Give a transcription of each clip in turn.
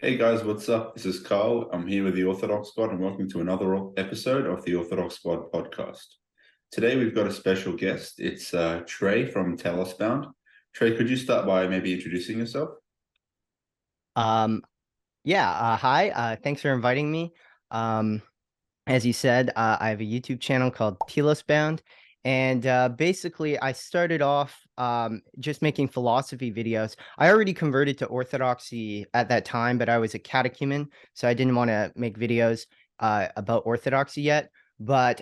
Hey guys, what's up? This is Carl. I'm here with the Orthodox Squad and welcome to another episode of the Orthodox Squad podcast. Today we've got a special guest. It's Trey from Bound. Trey, could you start by maybe introducing yourself? Um, Hi. Thanks for inviting me. Um, as you said, I have a YouTube channel called Bound, and basically I started off just making philosophy videos. I already converted to Orthodoxy at that time, but I was a catechumen, so I didn't want to make videos about Orthodoxy yet. But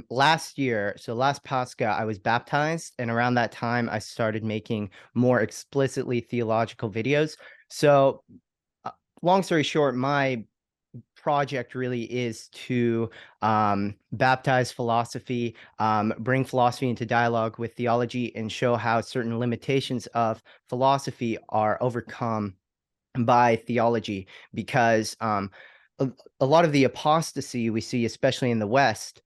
last year, so last Pascha, I was baptized, and around that time, I started making more explicitly theological videos. So uh, long story short, my project really is to baptize philosophy, bring philosophy into dialogue with theology, and show how certain limitations of philosophy are overcome by theology. Because a, a lot of the apostasy we see, especially in the West,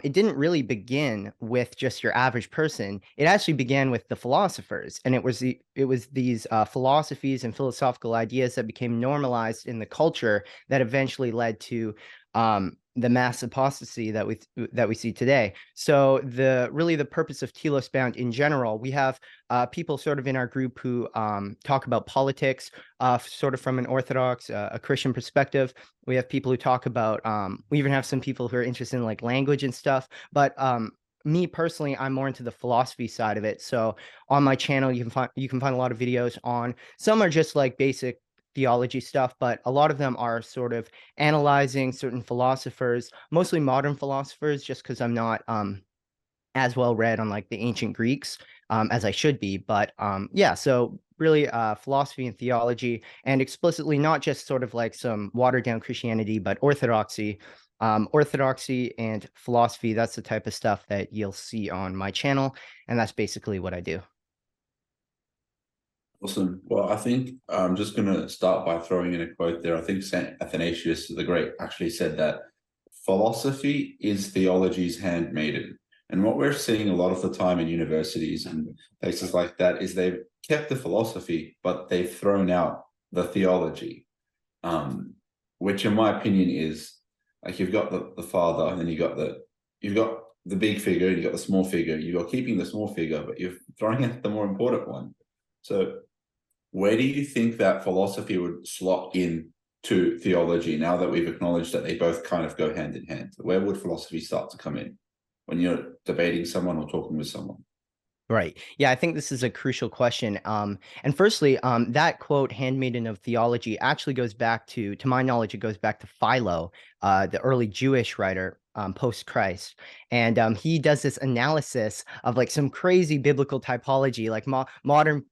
it didn't really begin with just your average person. It actually began with the philosophers, and it was these philosophies and philosophical ideas that became normalized in the culture that eventually led to the mass apostasy that we see today. So the purpose of Telos Bound in general, we have people sort of in our group who talk about politics, sort of from an Orthodox, a Christian perspective. We have people who talk about, we even have some people who are interested in like language and stuff. But me personally, I'm more into the philosophy side of it. So on my channel, you can find a lot of videos on. Some are just like basic theology stuff, but a lot of them are sort of analyzing certain philosophers, mostly modern philosophers, just because I'm not as well read on like the ancient Greeks as I should be. But yeah, so really philosophy and theology, and explicitly not just sort of like some watered down Christianity, but orthodoxy. Orthodoxy and philosophy, that's the type of stuff that you'll see on my channel. And that's basically what I do. Awesome. Well, I think I'm just going to start by throwing in a quote there. I think St. Athanasius the Great actually said that philosophy is theology's handmaiden. And what we're seeing a lot of the time in universities and places like that is they've kept the philosophy, but they've thrown out the theology, um, which in my opinion is like you've got the father and then you've got the big figure and you've got the small figure. You're keeping the small figure, but you're throwing out the more important one. So where do you think that philosophy would slot in to theology now that we've acknowledged that they both kind of go hand in hand? Where would philosophy start to come in when you're debating someone or talking with someone? Right. Yeah, I think this is a crucial question. And firstly, that quote, "handmaiden of theology," actually goes back to my knowledge, it goes back to Philo, the early Jewish writer, post Christ, and he does this analysis of like some crazy biblical typology. Like modern,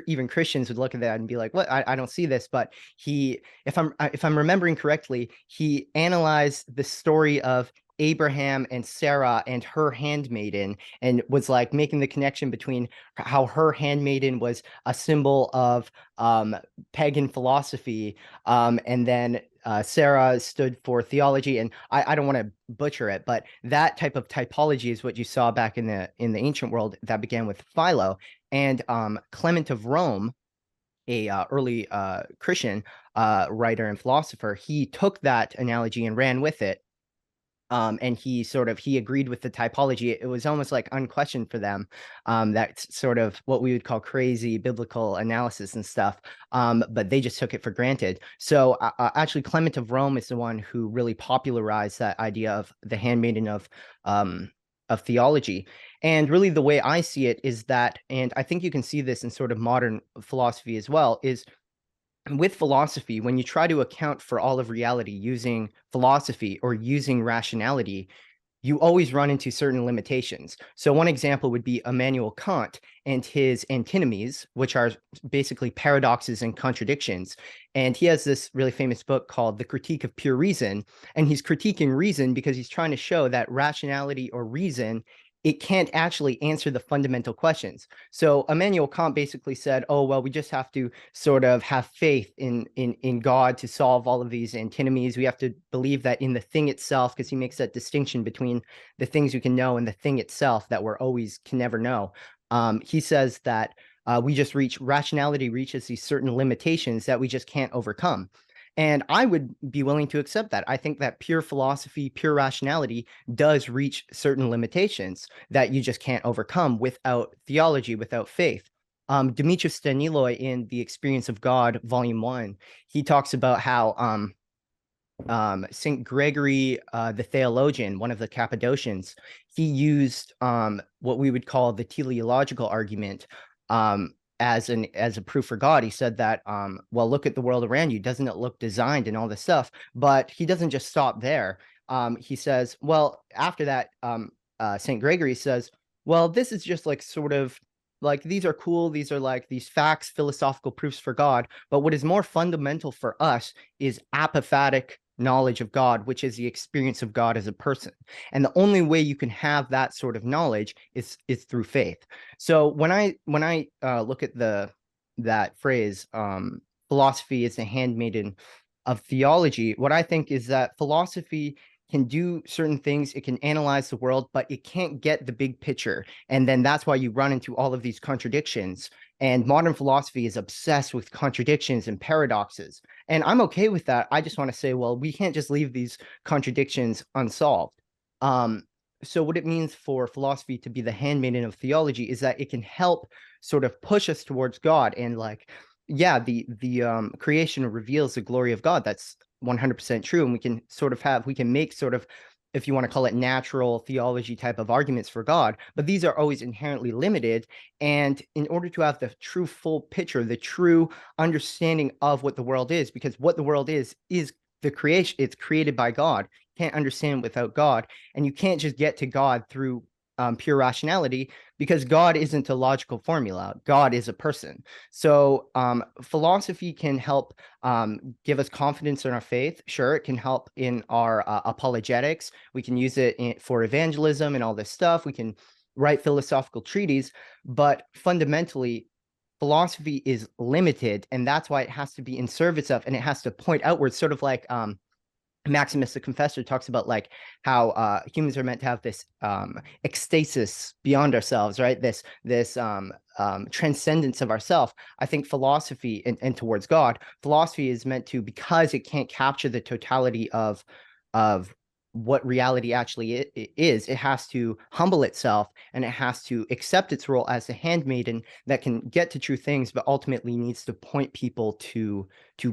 even Christians would look at that and be like, "What? I don't see this." But if I'm remembering correctly, he analyzed the story of Abraham and Sarah and her handmaiden, and was like making the connection between how her handmaiden was a symbol of pagan philosophy, and then Sarah stood for theology. And I don't want to butcher it, but that type of typology is what you saw back in the ancient world that began with Philo. And Clement of Rome, a early Christian writer and philosopher, he took that analogy and ran with it, and he agreed with the typology. It was almost like unquestioned for them. That's sort of what we would call crazy biblical analysis and stuff. But they just took it for granted. So actually, Clement of Rome is the one who really popularized that idea of the handmaiden of theology. And really, the way I see it is that, and I think you can see this in sort of modern philosophy as well, is with philosophy, when you try to account for all of reality using philosophy or using rationality, you always run into certain limitations. So one example would be Immanuel Kant and his antinomies, which are basically paradoxes and contradictions. And he has this really famous book called The Critique of Pure Reason. And he's critiquing reason because he's trying to show that rationality or reason, it can't actually answer the fundamental questions. So Immanuel Kant basically said, "Oh, well, we just have to sort of have faith in God to solve all of these antinomies. We have to believe that in the thing itself," because he makes that distinction between the things we can know and the thing itself that we're always can never know. He says that rationality reaches these certain limitations that we just can't overcome. And I would be willing to accept that. I think that pure philosophy, pure rationality does reach certain limitations that you just can't overcome without theology, without faith. Demetrius Staniloy in The Experience of God, Volume 1, he talks about how St. Gregory, the theologian, one of the Cappadocians, he used what we would call the teleological argument as a proof for God. He said that, well, look at the world around you. Doesn't it look designed and all this stuff? But he doesn't just stop there. He says, well, after that, St. Gregory says, well, this is just like sort of like these are cool. These are like these facts, philosophical proofs for God. But what is more fundamental for us is apophatic knowledge of God, which is the experience of God as a person. And the only way you can have that sort of knowledge is through faith. So when I look at that phrase, philosophy is the handmaiden of theology, what I think is that philosophy can do certain things, it can analyze the world, but it can't get the big picture. And then that's why you run into all of these contradictions. And modern philosophy is obsessed with contradictions and paradoxes. And I'm okay with that. I just want to say, well, we can't just leave these contradictions unsolved. So what it means for philosophy to be the handmaiden of theology is that it can help sort of push us towards God. And like, yeah, the creation reveals the glory of God. That's 100% true. And we can make sort of, if you want to call it natural theology type of arguments for God, but these are always inherently limited. And in order to have the true full picture, the true understanding of what the world is, because what the world is the creation, it's created by God. You can't understand without God. And you can't just get to God through pure rationality, because God isn't a logical formula. God is a person. So philosophy can help give us confidence in our faith. Sure, it can help in our apologetics. We can use it for evangelism and all this stuff. We can write philosophical treatises, but fundamentally, philosophy is limited, and that's why it has to be in service of, and it has to point outwards, sort of like Maximus the Confessor talks about like how humans are meant to have this ecstasis beyond ourselves, right? This transcendence of ourself. I think philosophy and towards God, philosophy is meant to, because it can't capture the totality of what reality actually is, it has to humble itself, and it has to accept its role as a handmaiden that can get to true things, but ultimately needs to point people to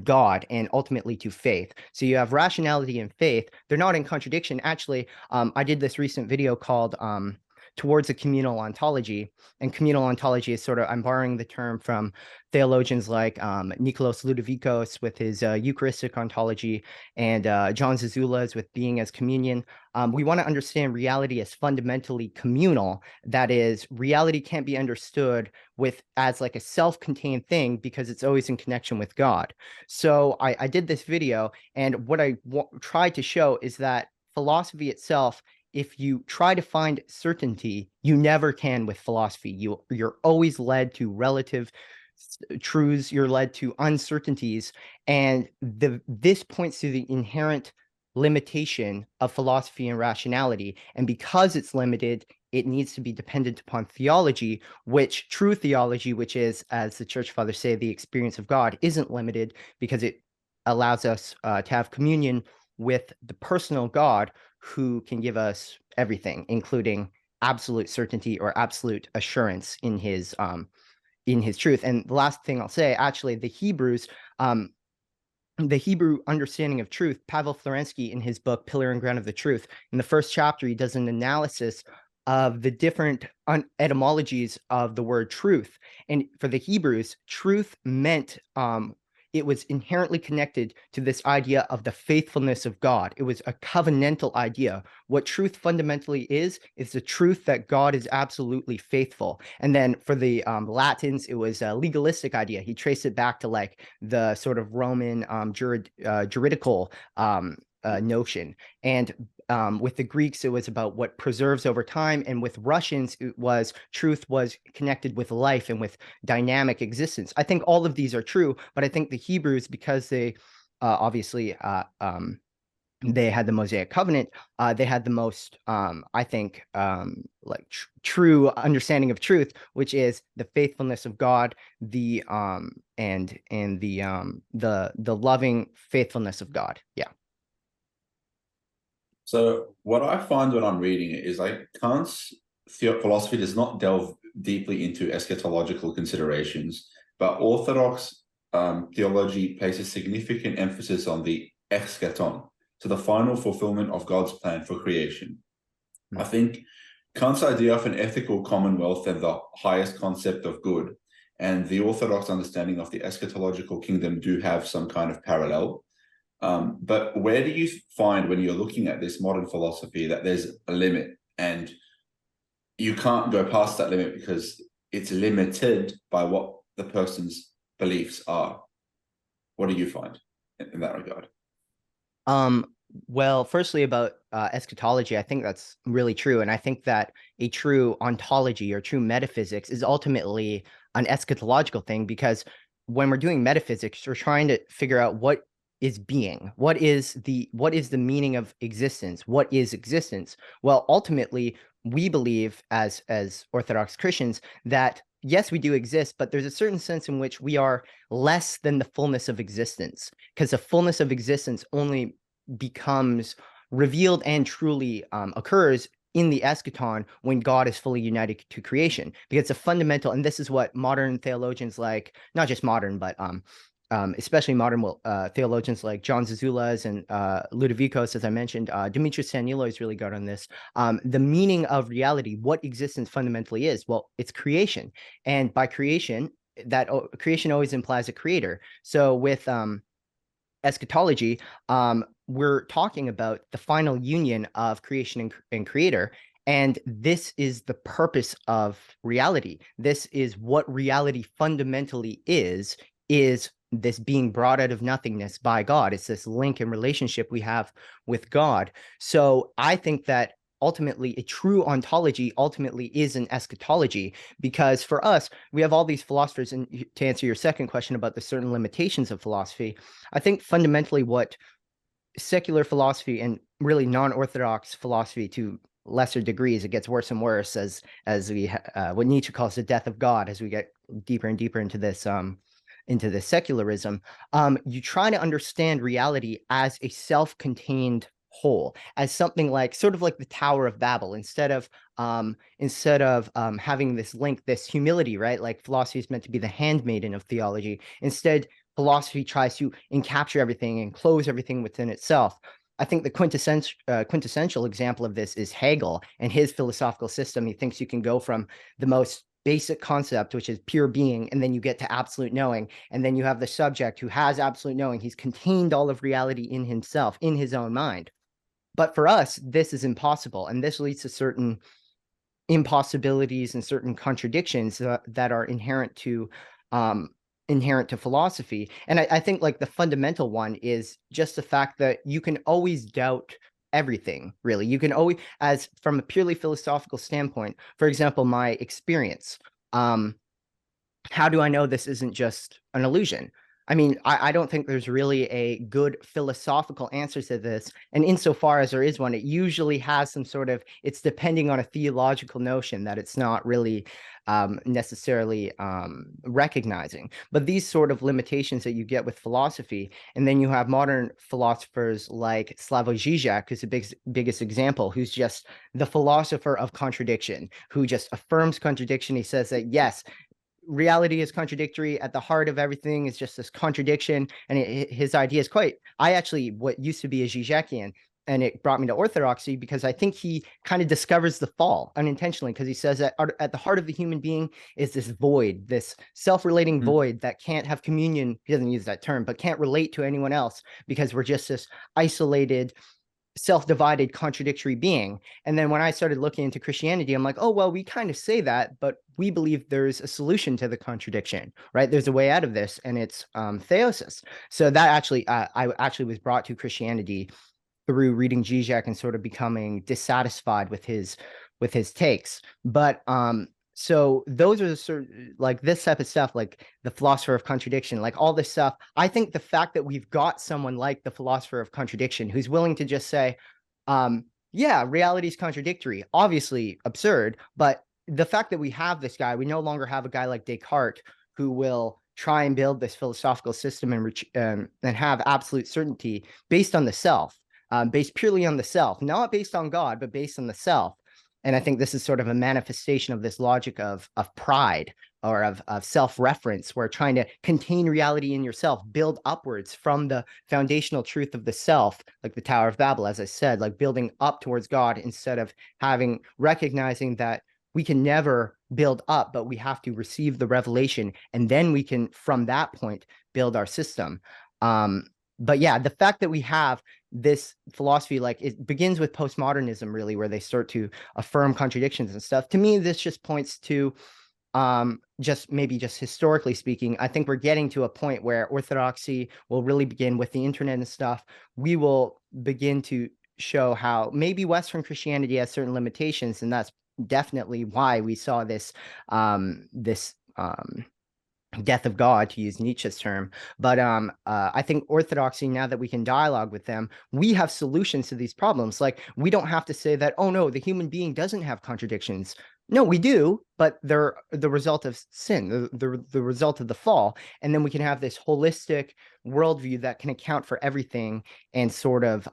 God and ultimately to faith. So you have rationality and faith. They're not in contradiction. Actually, I did this recent video called Towards a Communal Ontology. And communal ontology is sort of, I'm borrowing the term from theologians like Nikolaos Ludovicos with his Eucharistic ontology, and John Zazula's with being as communion. We want to understand reality as fundamentally communal. That is, reality can't be understood as like a self-contained thing, because it's always in connection with God. So I did this video, and what I tried to show is that philosophy itself, if you try to find certainty, you never can with philosophy. You're always led to relative truths, you're led to uncertainties, and this points to the inherent limitation of philosophy and rationality. And because it's limited, it needs to be dependent upon theology, which true theology, which is, as the church fathers say, the experience of God, isn't limited, because it allows us to have communion with the personal God, who can give us everything, including absolute certainty or absolute assurance in his truth. And the last thing I'll say, actually, the Hebrew understanding of truth, Pavel Florensky, in his book Pillar and Ground of the Truth, in the first chapter, he does an analysis of the different etymologies of the word truth. And for the Hebrews, truth meant it was inherently connected to this idea of the faithfulness of God. It was a covenantal idea. What truth fundamentally is the truth that God is absolutely faithful. And then for the Latins, it was a legalistic idea. He traced it back to like the sort of Roman juridical notion. And with the Greeks, it was about what preserves over time. And with Russians, truth was connected with life and with dynamic existence. I think all of these are true, but I think the Hebrews, because they obviously They had the Mosaic covenant. They had the most, I think, like true understanding of truth, which is the faithfulness of God, the the loving faithfulness of God. Yeah. So what I find when I'm reading it is like Kant's philosophy does not delve deeply into eschatological considerations, but Orthodox theology places significant emphasis on the eschaton, so the final fulfillment of God's plan for creation. I think Kant's idea of an ethical commonwealth and the highest concept of good, and the Orthodox understanding of the eschatological kingdom do have some kind of parallel. But where do you find when you're looking at this modern philosophy that there's a limit and you can't go past that limit because it's limited by what the person's beliefs are? What do you find in that regard? Well, firstly about eschatology, I think that's really true. And I think that a true ontology or true metaphysics is ultimately an eschatological thing, because when we're doing metaphysics, we're trying to figure out what is being, what is the meaning of existence, what is existence. Well, ultimately, we believe as Orthodox Christians that yes, we do exist, but there's a certain sense in which we are less than the fullness of existence, because the fullness of existence only becomes revealed and truly occurs in the eschaton when God is fully united to creation. Because it's a fundamental, and this is what modern theologians, like not just modern, but especially modern theologians like John Zazoulas and Ludovicos, as I mentioned, Demetrius Sanilo is really good on this. The meaning of reality, what existence fundamentally is. Well, it's creation, and by creation, that creation always implies a creator. So with eschatology, we're talking about the final union of creation and creator. And this is the purpose of reality. This is what reality fundamentally is this being brought out of nothingness by God. It's this link and relationship we have with God. So I think that ultimately a true ontology ultimately is an eschatology, because for us, we have all these philosophers. And to answer your second question about the certain limitations of philosophy, I think fundamentally what secular philosophy and really non-Orthodox philosophy, to lesser degrees, it gets worse and worse as we what Nietzsche calls the death of God, as we get deeper and deeper into this secularism. You try to understand reality as a self-contained whole, as something like sort of like the Tower of Babel, instead of having this link, this humility, right? Like philosophy is meant to be the handmaiden of theology. Instead, philosophy tries to encapture everything and close everything within itself. I think the quintessential example of this is Hegel and his philosophical system. He thinks you can go from the most basic concept, which is pure being, and then you get to absolute knowing, and then you have the subject who has absolute knowing. He's contained all of reality in himself, in his own mind. But for us, this is impossible, and this leads to certain impossibilities and certain contradictions that are inherent to philosophy. And I think like the fundamental one is just the fact that you can always doubt everything, really. You can always, as from a purely philosophical standpoint, for example, my experience, how do I know this isn't just an illusion? I mean, I don't think there's really a good philosophical answer to this. And insofar as there is one, it usually has some sort of, it's depending on a theological notion that it's not really necessarily recognizing. But these sort of limitations that you get with philosophy, and then you have modern philosophers like Slavoj Žižek, who's the biggest example, who's just the philosopher of contradiction, who just affirms contradiction. He says that, yes, reality is contradictory. At the heart of everything is just this contradiction. And his idea is quite, I actually, what used to be a Žižekian, and it brought me to Orthodoxy, because I think he kind of discovers the fall unintentionally, because he says that at the heart of the human being is this void, this self-relating void that can't have communion. He doesn't use that term, but can't relate to anyone else, because we're just this isolated, self-divided, contradictory being. And then when I started looking into Christianity, I'm like, oh, well, we kind of say that, but we believe there's a solution to the contradiction, right? There's a way out of this, and it's theosis. So that actually, I actually was brought to Christianity through reading Zizek and sort of becoming dissatisfied with his takes. But So those are the sort of, like this type of stuff, like the philosopher of contradiction, like all this stuff. I think the fact that we've got someone like the philosopher of contradiction who's willing to just say, yeah, reality is contradictory, obviously absurd, but the fact that we have this guy, we no longer have a guy like Descartes who will try and build this philosophical system and have absolute certainty based on the self, based purely on the self, not based on God, but based on the self. And I think this is sort of a manifestation of this logic of pride or of self-reference, where trying to contain reality in yourself, build upwards from the foundational truth of the self, like the Tower of Babel, as I said, like building up towards God instead of recognizing that we can never build up, but we have to receive the revelation. And then we can, from that point, build our system. But yeah, the fact that we have this philosophy, like it begins with postmodernism, really, where they start to affirm contradictions and stuff. To me, this just points to just historically speaking, I think we're getting to a point where orthodoxy will really begin with the internet and stuff. We will begin to show how maybe Western Christianity has certain limitations, and that's definitely why we saw this death of God, to use Nietzsche's term. But I think orthodoxy, now that we can dialogue with them, we have solutions to these problems. Like, we don't have to say that, oh no, the human being doesn't have contradictions. No, we do, but they're the result of sin, the result of the fall. And then we can have this holistic worldview that can account for everything and sort of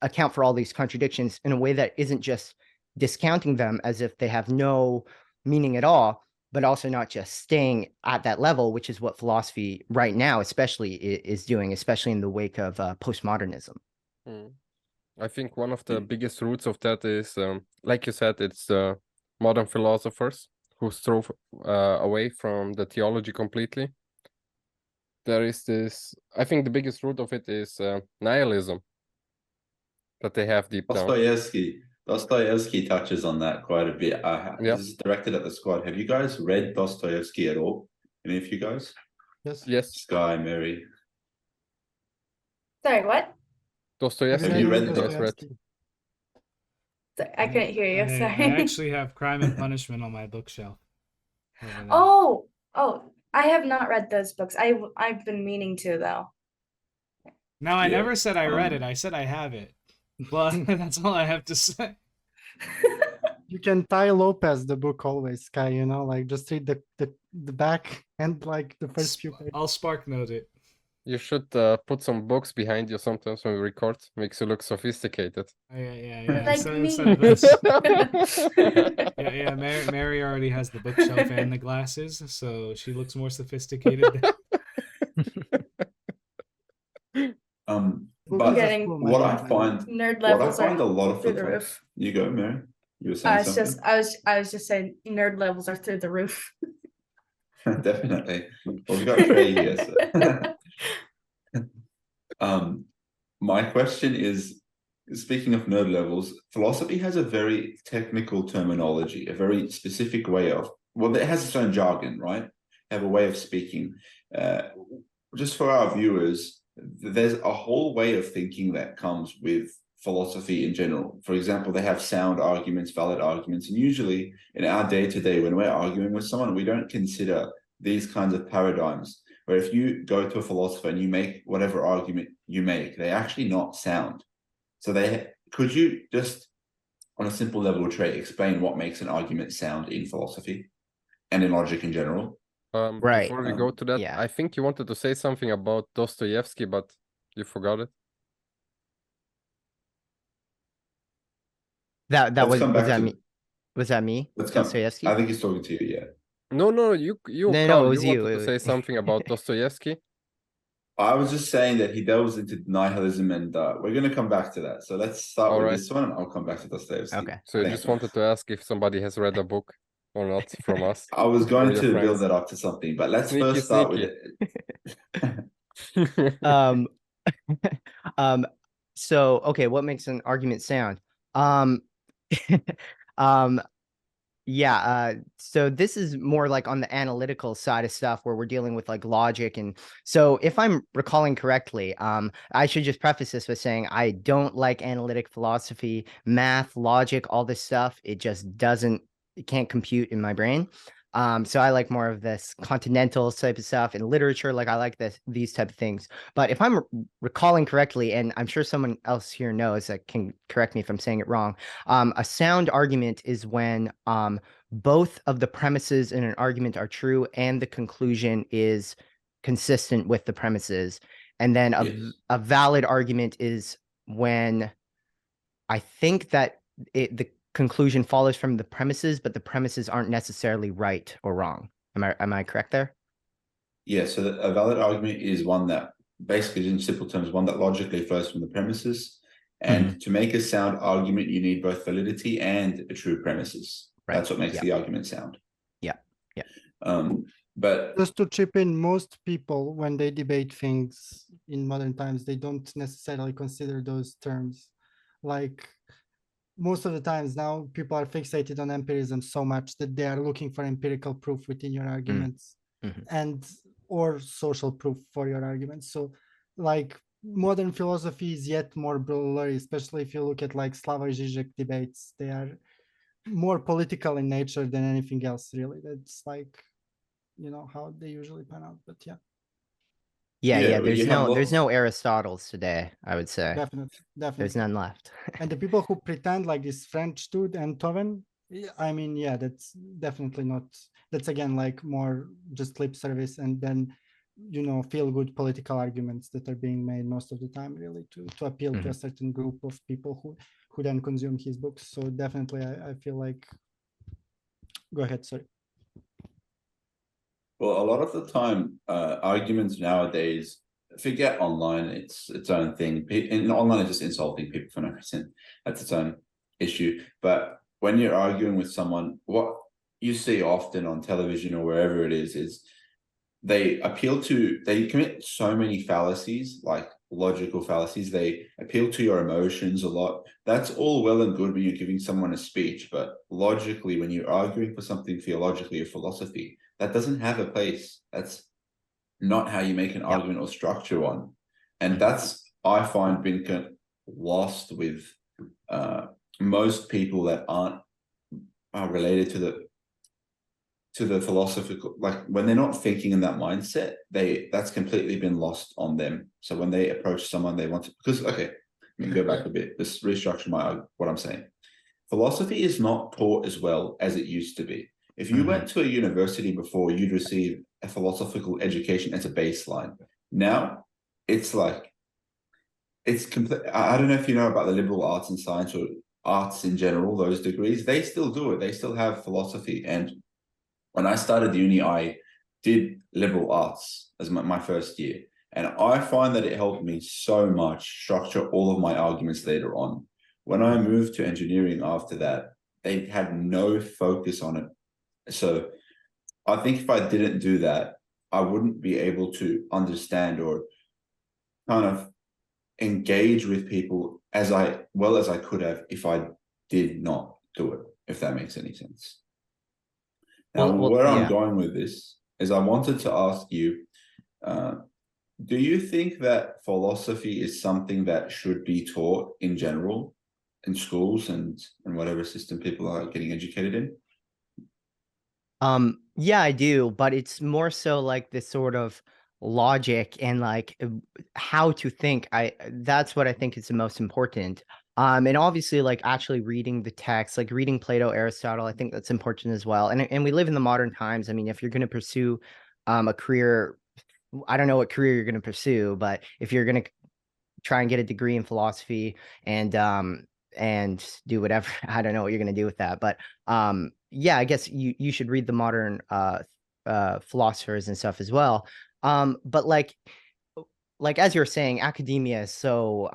account for all these contradictions in a way that isn't just discounting them as if they have no meaning at all, but also not just staying at that level, which is what philosophy right now, especially, is doing, especially in the wake of postmodernism. I think one of the biggest roots of that is, like you said, it's modern philosophers who strove away from the theology completely. There is this, I think the biggest root of it is nihilism that they have deep down. Dostoevsky touches on that quite a bit. This is directed at the squad. Have you guys read Dostoevsky at all? Any of you guys? Yes. Sky, Mary. Sorry, what? Dostoevsky. Have you read Dostoevsky? I couldn't hear you. Sorry. I actually have Crime and Punishment on my bookshelf. Oh, I have not read those books. I've been meaning to, though. Now, I never said I read it. I said I have it. But that's all I have to say. You can tie Lopez the book always, Sky, you know, like just read the back and like the first few pages. I'll spark note it. You should put some books behind you sometimes when we record. Makes you look sophisticated. Yeah. Like Instead of this. Yeah. Mary already has the bookshelf and the glasses, so she looks more sophisticated. But what I find nerd levels a lot of through the roof. You go, Mary. You were saying something. I was just saying nerd levels are through the roof. Definitely. Well, we've got Trey here. So. My question is, speaking of nerd levels, philosophy has a very technical terminology, a very specific way of, well, it has its own jargon, right? Have a way of speaking. Just for our viewers, there's a whole way of thinking that comes with philosophy in general. For example, they have sound arguments, valid arguments, and usually in our day-to-day, when we're arguing with someone, we don't consider these kinds of paradigms, where if you go to a philosopher and you make whatever argument you make, they're actually not sound. So could you just, on a simple level, Trey, explain what makes an argument sound in philosophy and in logic in general? Right. Before we go to that, yeah. I think you wanted to say something about Dostoevsky, but you forgot it. Was that me? Dostoevsky? I think he's talking to you, yeah. No, you No, it was you wanted to say something about Dostoevsky. I was just saying that he delves into nihilism, and we're going to come back to that. So let's start with this one, and I'll come back to Dostoevsky. Okay. So you just wanted to ask if somebody has read a book or not from us. I was going to build that up to something, but let's first start with it. So, okay, what makes an argument sound? So this is more like on the analytical side of stuff, where we're dealing with like logic. And so if I'm recalling correctly, I should just preface this with saying I don't like analytic philosophy, math, logic, all this stuff. It just doesn't it can't compute in my brain. So I like more of this continental type of stuff in literature. Like I like these type of things. But if I'm recalling correctly, and I'm sure someone else here knows that can correct me if I'm saying it wrong, a sound argument is when both of the premises in an argument are true and the conclusion is consistent with the premises. And then Yes. a valid argument is when I think that the conclusion follows from the premises, but the premises aren't necessarily right or wrong. Am I correct there? Yeah, so a valid argument is one that basically, in simple terms, one that logically flows from the premises. And to make a sound argument, you need both validity and a true premises. Right. That's what makes the argument sound. Yeah. Yeah. But Just to chip in, most people, when they debate things in modern times, they don't necessarily consider those terms. Like most of the times now, people are fixated on empirism so much that they are looking for empirical proof within your arguments and or social proof for your arguments. So like modern philosophy is yet more blurry, especially if you look at like Slavoj Žižek debates. They are more political in nature than anything else, really. That's like, you know, how they usually pan out. But yeah. Yeah. but you have There's lots. no Aristotles today, I would say. Definitely. There's none left. And the people who pretend, like this French dude and Toven, I mean, yeah, that's definitely not, that's again like more just lip service and then, you know, feel good political arguments that are being made most of the time, really, to appeal to a certain group of people who then consume his books. So definitely I feel like, go ahead, sorry. Well, a lot of the time, arguments nowadays, forget online, it's its own thing. And online is just insulting people for no reason. That's its own issue. But when you're arguing with someone, what you see often on television or wherever it is they commit so many fallacies, like logical fallacies. They appeal to your emotions a lot. That's all well and good when you're giving someone a speech, but logically, when you're arguing for something theologically or philosophy, that doesn't have a place. That's not how you make an argument or structure one. And that's, I find, been lost with most people that aren't related to the philosophical, like when they're not thinking in that mindset, that's completely been lost on them. So when they approach someone, they want to, because okay, let me go back a bit, just restructure what I'm saying. Philosophy is not taught as well as it used to be. If you went to a university before, you'd receive a philosophical education as a baseline. Now it's like, it's complete. I don't know if you know about the liberal arts and science or arts in general, those degrees, they still do it. They still have philosophy. And when I started uni, I did liberal arts as my first year. And I find that it helped me so much structure all of my arguments later on. When I moved to engineering after that, they had no focus on it. So I think if I didn't do that, I wouldn't be able to understand or kind of engage with people as well as I could have if I did not do it, if that makes any sense. Now, where I'm going with this is I wanted to ask you, do you think that philosophy is something that should be taught in general in schools and whatever system people are getting educated in? Yeah, I do, but it's more so like this sort of logic and like how to think. That's what I think is the most important. And obviously like actually reading the text, like reading Plato, Aristotle, I think that's important as well. And we live in the modern times. I mean, if you're going to pursue a career, I don't know what career you're going to pursue, but if you're going to try and get a degree in philosophy and do whatever, I don't know what you're going to do with that, but yeah, I guess you should read the modern philosophers and stuff as well. But like as you were saying, academia is so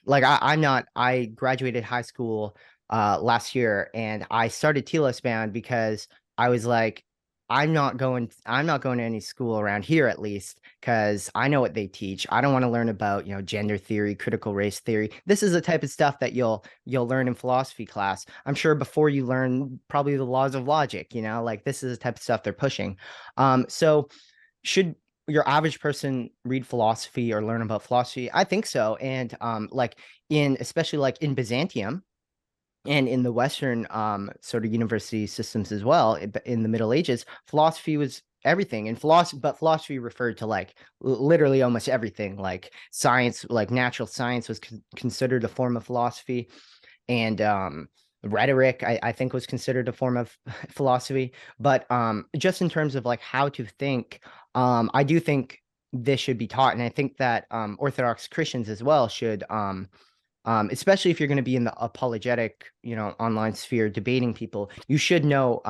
like I graduated high school last year and I started Telos Band because I was like, I'm not going to any school around here, at least, because I know what they teach. I don't want to learn about, you know, gender theory, critical race theory. This is the type of stuff that you'll learn in philosophy class. I'm sure before you learn probably the laws of logic, you know, like this is the type of stuff they're pushing. So should your average person read philosophy or learn about philosophy? I think so. And like especially like in Byzantium, and in the Western sort of university systems as well, in the Middle Ages, philosophy was everything. And philosophy referred to like literally almost everything. Like science, like natural science was considered a form of philosophy, and rhetoric I think was considered a form of philosophy. But just in terms of like how to think, I do think this should be taught, and I think that Orthodox Christians as well should, especially if you're going to be in the apologetic, online sphere debating people, you should know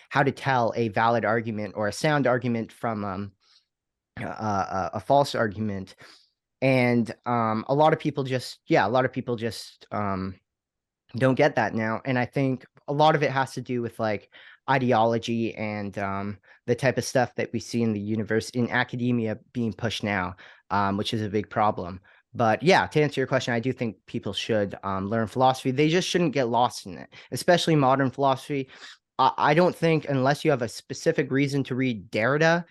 how to tell a valid argument or a sound argument from a false argument. And a lot of people just don't get that now. And I think a lot of it has to do with like ideology and the type of stuff that we see in the universe, in academia, being pushed now, which is a big problem. But yeah, to answer your question, I do think people should learn philosophy. They just shouldn't get lost in it, especially modern philosophy. I don't think, unless you have a specific reason to read Derrida,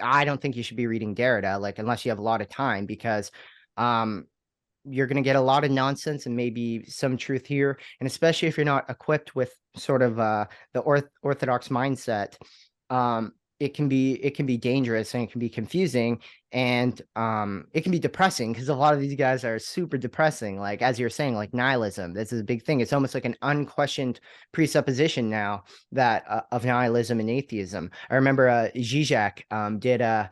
I don't think you should be reading Derrida, like, unless you have a lot of time, because you're going to get a lot of nonsense and maybe some truth here. And especially if you're not equipped with sort of the Orthodox mindset, it can be dangerous, and it can be confusing, and it can be depressing, because a lot of these guys are super depressing. Like, as you're saying, like nihilism, this is a big thing. It's almost like an unquestioned presupposition now that of nihilism and atheism. I remember Zizek did a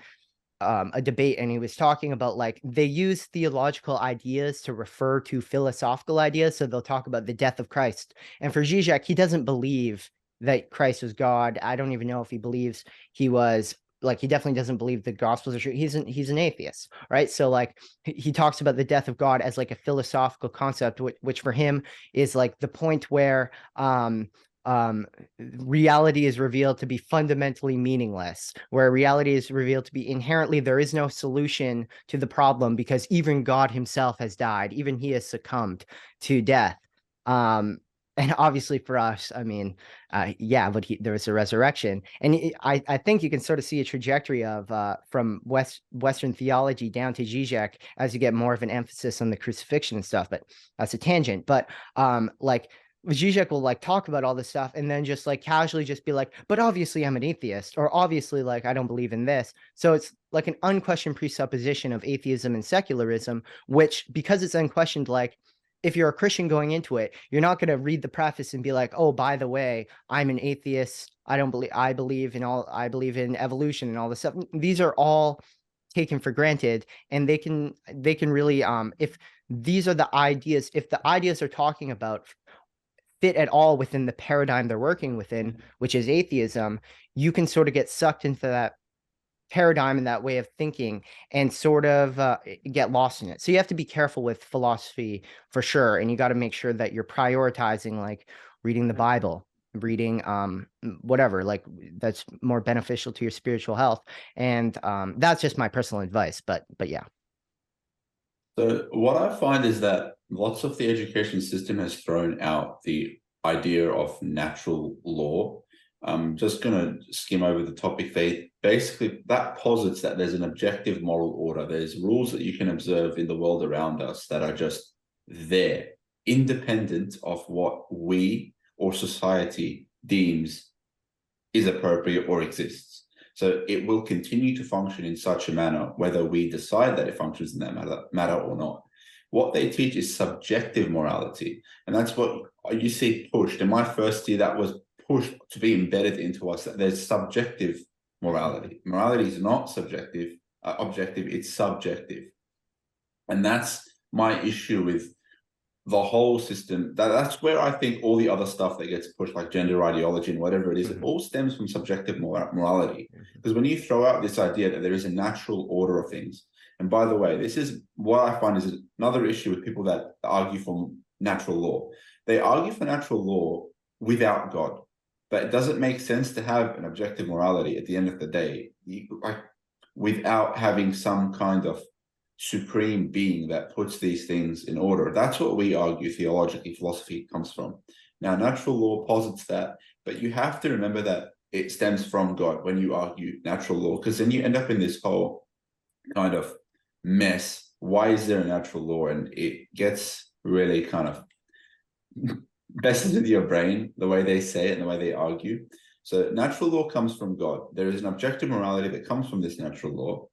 debate, and he was talking about like they use theological ideas to refer to philosophical ideas. So they'll talk about the death of Christ, and for Zizek, he doesn't believe that Christ was God. I don't even know if he believes he was, like, he definitely doesn't believe the Gospels are true. He's an atheist, right? So like he talks about the death of God as like a philosophical concept, which for him is like the point where reality is revealed to be fundamentally meaningless, where reality is revealed to be inherently, there is no solution to the problem, because even God himself has died, even he has succumbed to death. And obviously for us, I mean, yeah, but there was a resurrection. And I think you can sort of see a trajectory of from Western theology down to Zizek as you get more of an emphasis on the crucifixion and stuff. But that's a tangent. But like Zizek will like talk about all this stuff and then just like casually just be like, but obviously I'm an atheist, or obviously like I don't believe in this. So it's like an unquestioned presupposition of atheism and secularism, which, because it's unquestioned, like, if you're a Christian going into it, you're not going to read the preface and be like, oh, by the way, I'm an atheist. I believe in evolution and all this stuff. These are all taken for granted, and they can really, if these are the ideas, if the ideas they're talking about fit at all within the paradigm they're working within, which is atheism, you can sort of get sucked into that paradigm and that way of thinking and sort of get lost in it. So you have to be careful with philosophy for sure, and you got to make sure that you're prioritizing like reading the Bible, reading whatever like that's more beneficial to your spiritual health. And that's just my personal advice, but yeah. So what I find is that lots of the education system has thrown out the idea of natural law. I'm just going to skim over the topic. That posits that there's an objective moral order. There's rules that you can observe in the world around us that are just there, independent of what we or society deems is appropriate or exists. So it will continue to function in such a manner, whether we decide that it functions in that matter or not. What they teach is subjective morality. And that's what you see pushed. In my first year, that was pushed to be embedded into us, that there's subjective morality. Morality is not subjective, objective, it's subjective. And that's my issue with the whole system. That's where I think all the other stuff that gets pushed, like gender ideology and whatever it is, it all stems from subjective morality. Because when you throw out this idea that there is a natural order of things, and by the way, this is what I find is another issue with people that argue for natural law. They argue for natural law without God. But it doesn't make sense to have an objective morality at the end of the day, without having some kind of supreme being that puts these things in order. That's what we argue theologically, philosophy comes from. Now, natural law posits that, but you have to remember that it stems from God when you argue natural law, because then you end up in this whole kind of mess. Why is there a natural law? And it gets really kind of messes with your brain, the way they say it and the way they argue. So natural law comes from God. There is an objective morality that comes from this natural law.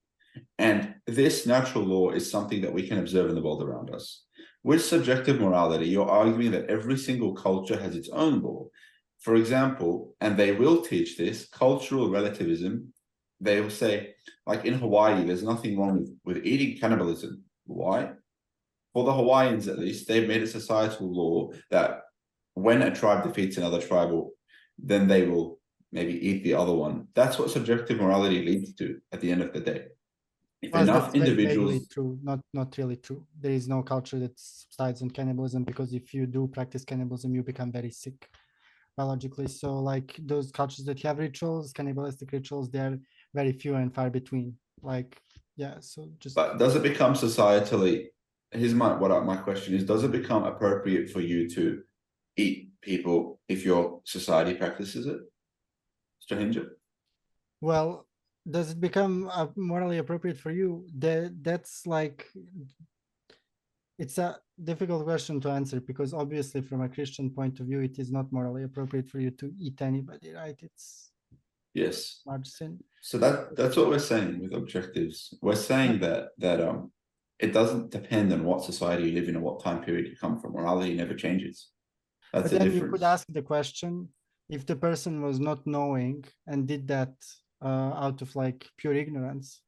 And this natural law is something that we can observe in the world around us. With subjective morality, you're arguing that every single culture has its own law. For example, and they will teach this, cultural relativism. They will say, like in Hawaii, there's nothing wrong with eating cannibalism. Why? For the Hawaiians, at least, they've made a societal law that when a tribe defeats another tribe, then they will maybe eat the other one. That's what subjective morality leads to at the end of the day. If Well, enough that's vaguely individuals, true, not really true. There is no culture that subsides on cannibalism, because if you do practice cannibalism, you become very sick biologically. So like those cultures that have rituals, cannibalistic rituals, they're very few and far between. Like, yeah, so just but does it become societally? Here's my question is: does it become appropriate for you to eat people if your society practices it? Stranger? well, does it become morally appropriate for you? That's like, it's a difficult question to answer, because obviously from a Christian point of view, it is not morally appropriate for you to eat anybody, right? It's Yes. large sin. So that's what we're saying with objectives. We're saying that it doesn't depend on what society you live in or what time period you come from. Morality never changes. That's But the then difference. you could ask the question, if the person was not knowing and did that out of like pure ignorance,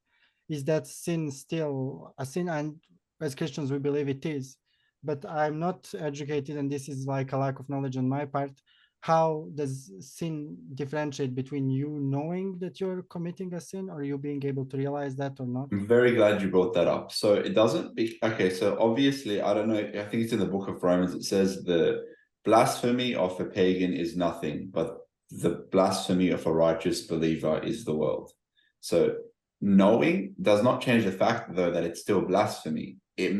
is that sin still a sin? And as Christians, we believe it is. But I'm not educated, and this is like a lack of knowledge on my part. How does sin differentiate between you knowing that you're committing a sin, or you being able to realize that or not? I'm very glad you brought that up. So it doesn't be okay. So obviously, I don't know. I think it's in the book of Romans. It says the blasphemy of a pagan is nothing, but the blasphemy of a righteous believer is the world. So knowing does not change the fact, though, that it's still blasphemy. It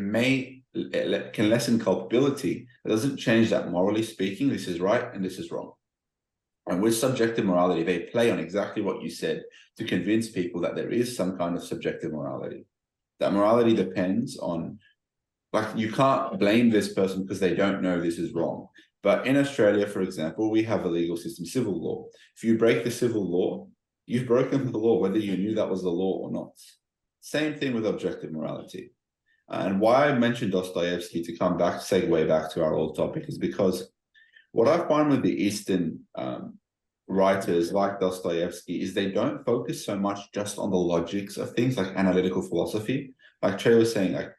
can lessen culpability. It doesn't change that morally speaking, this is right and this is wrong. And with subjective morality, they play on exactly what you said to convince people that there is some kind of subjective morality. That morality depends on, like, you can't blame this person because they don't know this is wrong. But in Australia, for example, we have a legal system, civil law. If you break the civil law, you've broken the law, whether you knew that was the law or not. Same thing with objective morality. And why I mentioned Dostoevsky, to segue back to our old topic, is because what I find with the Eastern writers like Dostoevsky is they don't focus so much just on the logics of things, like analytical philosophy. Like Trey was saying, like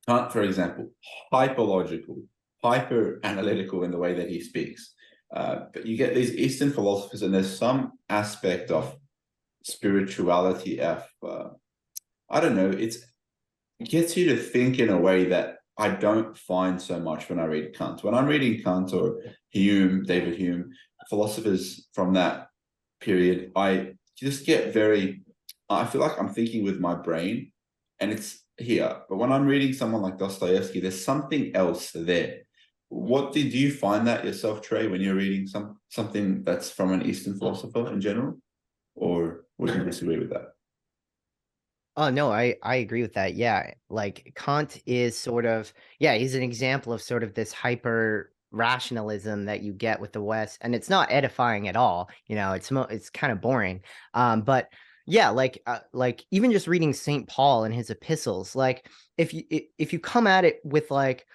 Kant, for example, hyper-logical, hyper-analytical in the way that he speaks. But you get these Eastern philosophers, and there's some aspect of spirituality, I don't know, it gets you to think in a way that I don't find so much when I read Kant. When I'm reading Kant or Hume, David Hume, philosophers from that period, I just get I feel like I'm thinking with my brain and it's here. But when I'm reading someone like Dostoevsky, there's something else there. Do you find that yourself, Trey, when you're reading something that's from an Eastern philosopher in general? Or would you disagree with that? Oh, no, I agree with that. Yeah. Like Kant is sort of, yeah, he's an example of sort of this hyper rationalism that you get with the West, and it's not edifying at all. You know, it's kind of boring. But yeah, like even just reading St. Paul and his epistles, like if you come at it with like,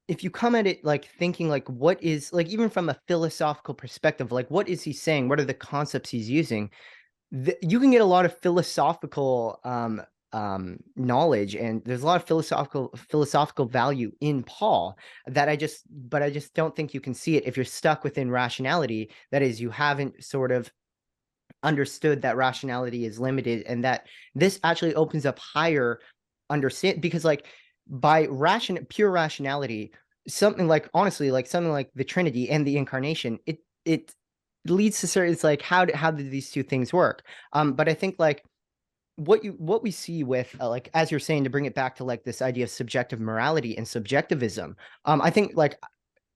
if you come at it like thinking like, what is, like, even from a philosophical perspective, like what is he saying? What are the concepts he's using? You can get a lot of philosophical knowledge, and there's a lot of philosophical value in Paul that I just don't think you can see it if you're stuck within rationality. That is, you haven't sort of understood that rationality is limited, and that this actually opens up higher understand, because like by pure rationality, something like, honestly, like something like the Trinity and the Incarnation, it leads to certain, it's like, how did these two things work? But I think like what we see with like, as you're saying, to bring it back to like this idea of subjective morality and subjectivism, I think like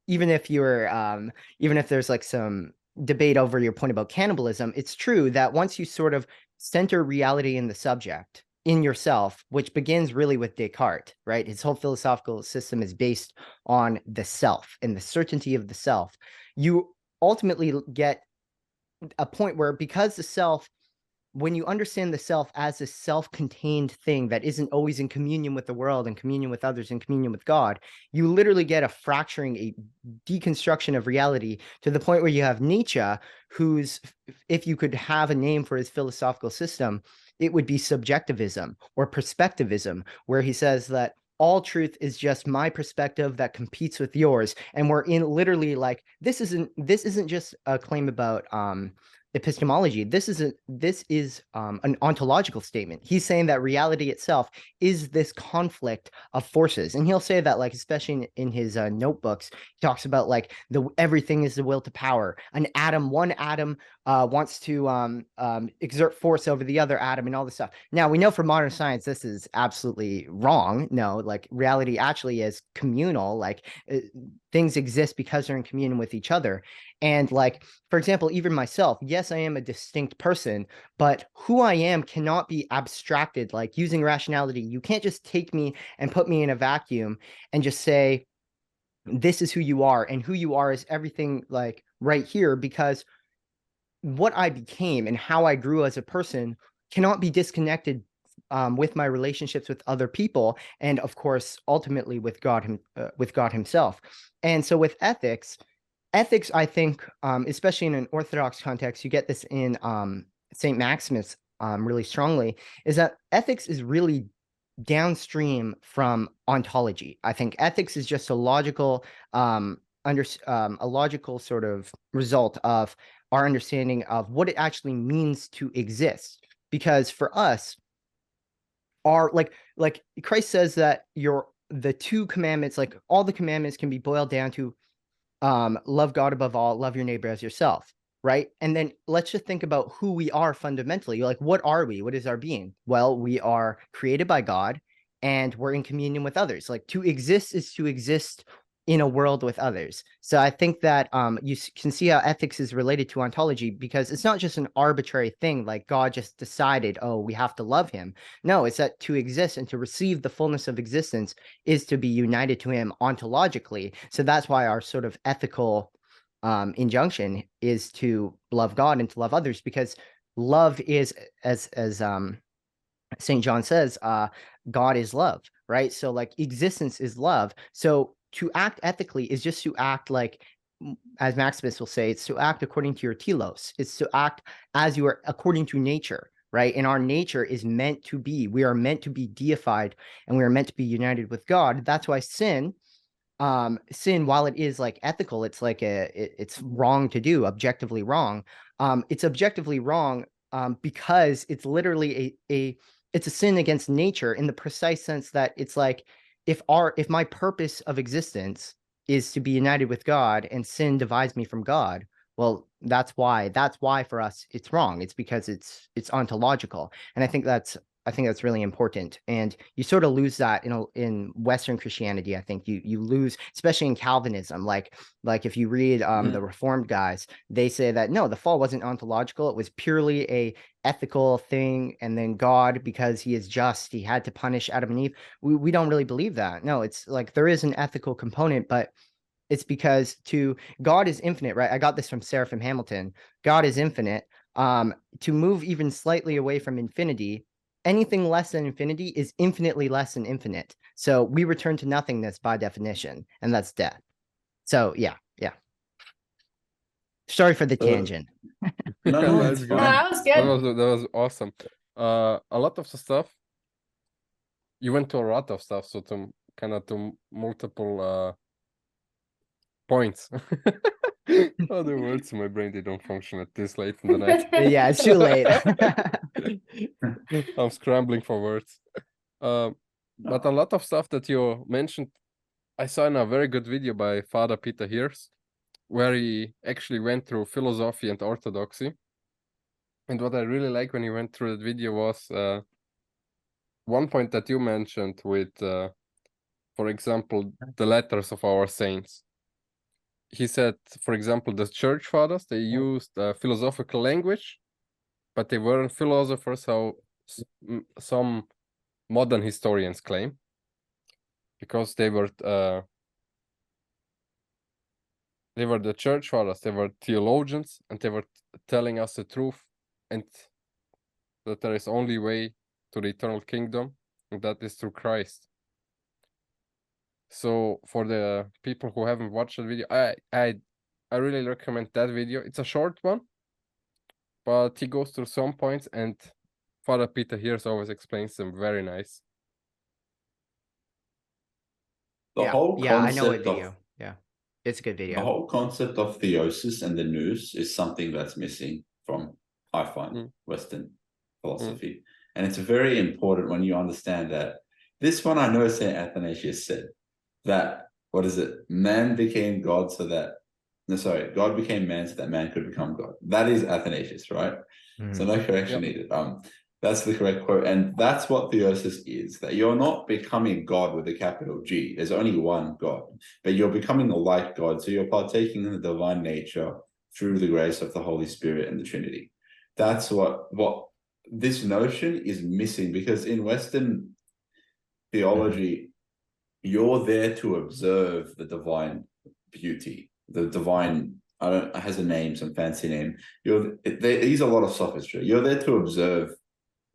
even if there's like some debate over your point about cannibalism, it's true that once you sort of center reality in the subject, in yourself, which begins really with Descartes, right? His whole philosophical system is based on the self and the certainty of the self. You ultimately get a point where, because the self, when you understand the self as a self-contained thing that isn't always in communion with the world and communion with others and communion with God, you literally get a fracturing, a deconstruction of reality, to the point where you have Nietzsche, who's, if you could have a name for his philosophical system, it would be subjectivism or perspectivism, where he says that all truth is just my perspective that competes with yours. And we're in literally like, this isn't just a claim about epistemology. This is an ontological statement. He's saying that reality itself is this conflict of forces, and he'll say that, like, especially in his notebooks, he talks about like everything is the will to power. One atom wants to exert force over the other atom and all this stuff. Now we know from modern science this is absolutely wrong. No, like reality actually is communal. Like things exist because they're in communion with each other. And like, for example, even myself, yes, I am a distinct person, but who I am cannot be abstracted. Like using rationality, you can't just take me and put me in a vacuum and just say, this is who you are, and who you are is everything like right here, because what I became and how I grew as a person cannot be disconnected with my relationships with other people, and of course, ultimately with God himself. And so with ethics, I think, especially in an Orthodox context, you get this in St. Maximus really strongly, is that ethics is really downstream from ontology. I think ethics is just a logical sort of result of our understanding of what it actually means to exist. Because for us, our like Christ says that the two commandments, like all the commandments, can be boiled down to love God above all, love your neighbor as yourself, right? And then let's just think about who we are fundamentally. Like, what are we? What is our being? Well, we are created by God, and we're in communion with others. Like, to exist is to exist in a world with others. So I think that you can see how ethics is related to ontology, because it's not just an arbitrary thing like God just decided, oh, we have to love him. No, it's that to exist and to receive the fullness of existence is to be united to him ontologically. So that's why our sort of ethical injunction is to love God and to love others, because love is, as St. John says, God is love, right? So like existence is love. So to act ethically is just to act like, as Maximus will say, it's to act according to your telos. It's to act as you are according to nature, right? And our nature is meant to be, we are meant to be deified, and we are meant to be united with God. That's why sin, while it is like ethical, it's like it's wrong to do, objectively wrong. It's objectively wrong because it's literally it's a sin against nature, in the precise sense that it's like, if my purpose of existence is to be united with God and sin divides me from God, well, that's why for us it's wrong. It's because it's ontological. And I think that's really important. And you sort of lose that in Western Christianity. I think you lose, especially in Calvinism. Like if you read the Reformed guys, they say that no, the fall wasn't ontological. It was purely a ethical thing. And then God, because he is just, he had to punish Adam and Eve. We don't really believe that. No, it's like there is an ethical component, but it's because God is infinite, right? I got this from Seraphim Hamilton. God is infinite. To move even slightly away from infinity, anything less than infinity is infinitely less than infinite. So we return to nothingness by definition, and that's death. So yeah. Sorry for the tangent. No, That's it's good. fine. That was good. That was awesome. A lot of the stuff, you went to a lot of stuff, so to multiple points. Other words in my brain, they don't function at this late in the night. Yeah, it's too late. I'm scrambling for words. But a lot of stuff that you mentioned, I saw in a very good video by Father Peter Heers, where he actually went through philosophy and orthodoxy. And what I really like when he went through that video was one point that you mentioned with, for example, the letters of our saints. He said, for example, the church fathers, they used philosophical language, but they weren't philosophers, so some modern historians claim, because they were the church fathers, they were theologians, and they were telling us the truth, and that there is only way to the eternal kingdom, and that is through Christ. So for the people who haven't watched the video, I really recommend that video. It's a short one, but he goes through some points, and Father Peter here always explains them very nice. The yeah, whole yeah, I know what concept of video. Yeah, it's a good the video. whole concept of theosis and the nous is something that's missing from, I find, Western philosophy. And it's very important when you understand that. This one, I know St. Athanasius said that, what is it? Man became God so that, no, sorry, God became man so that man could become God. That is Athanasius, right? So no correction needed. That's the correct quote. And that's what theosis is, that you're not becoming God with a capital G. There's only one God, but you're becoming like God. So you're partaking in the divine nature through the grace of the Holy Spirit and the Trinity. That's what this notion is missing, because in Western theology, you're there to observe the divine beauty, the divine, it has a name, some fancy name. They use a lot of sophistry. You're there to observe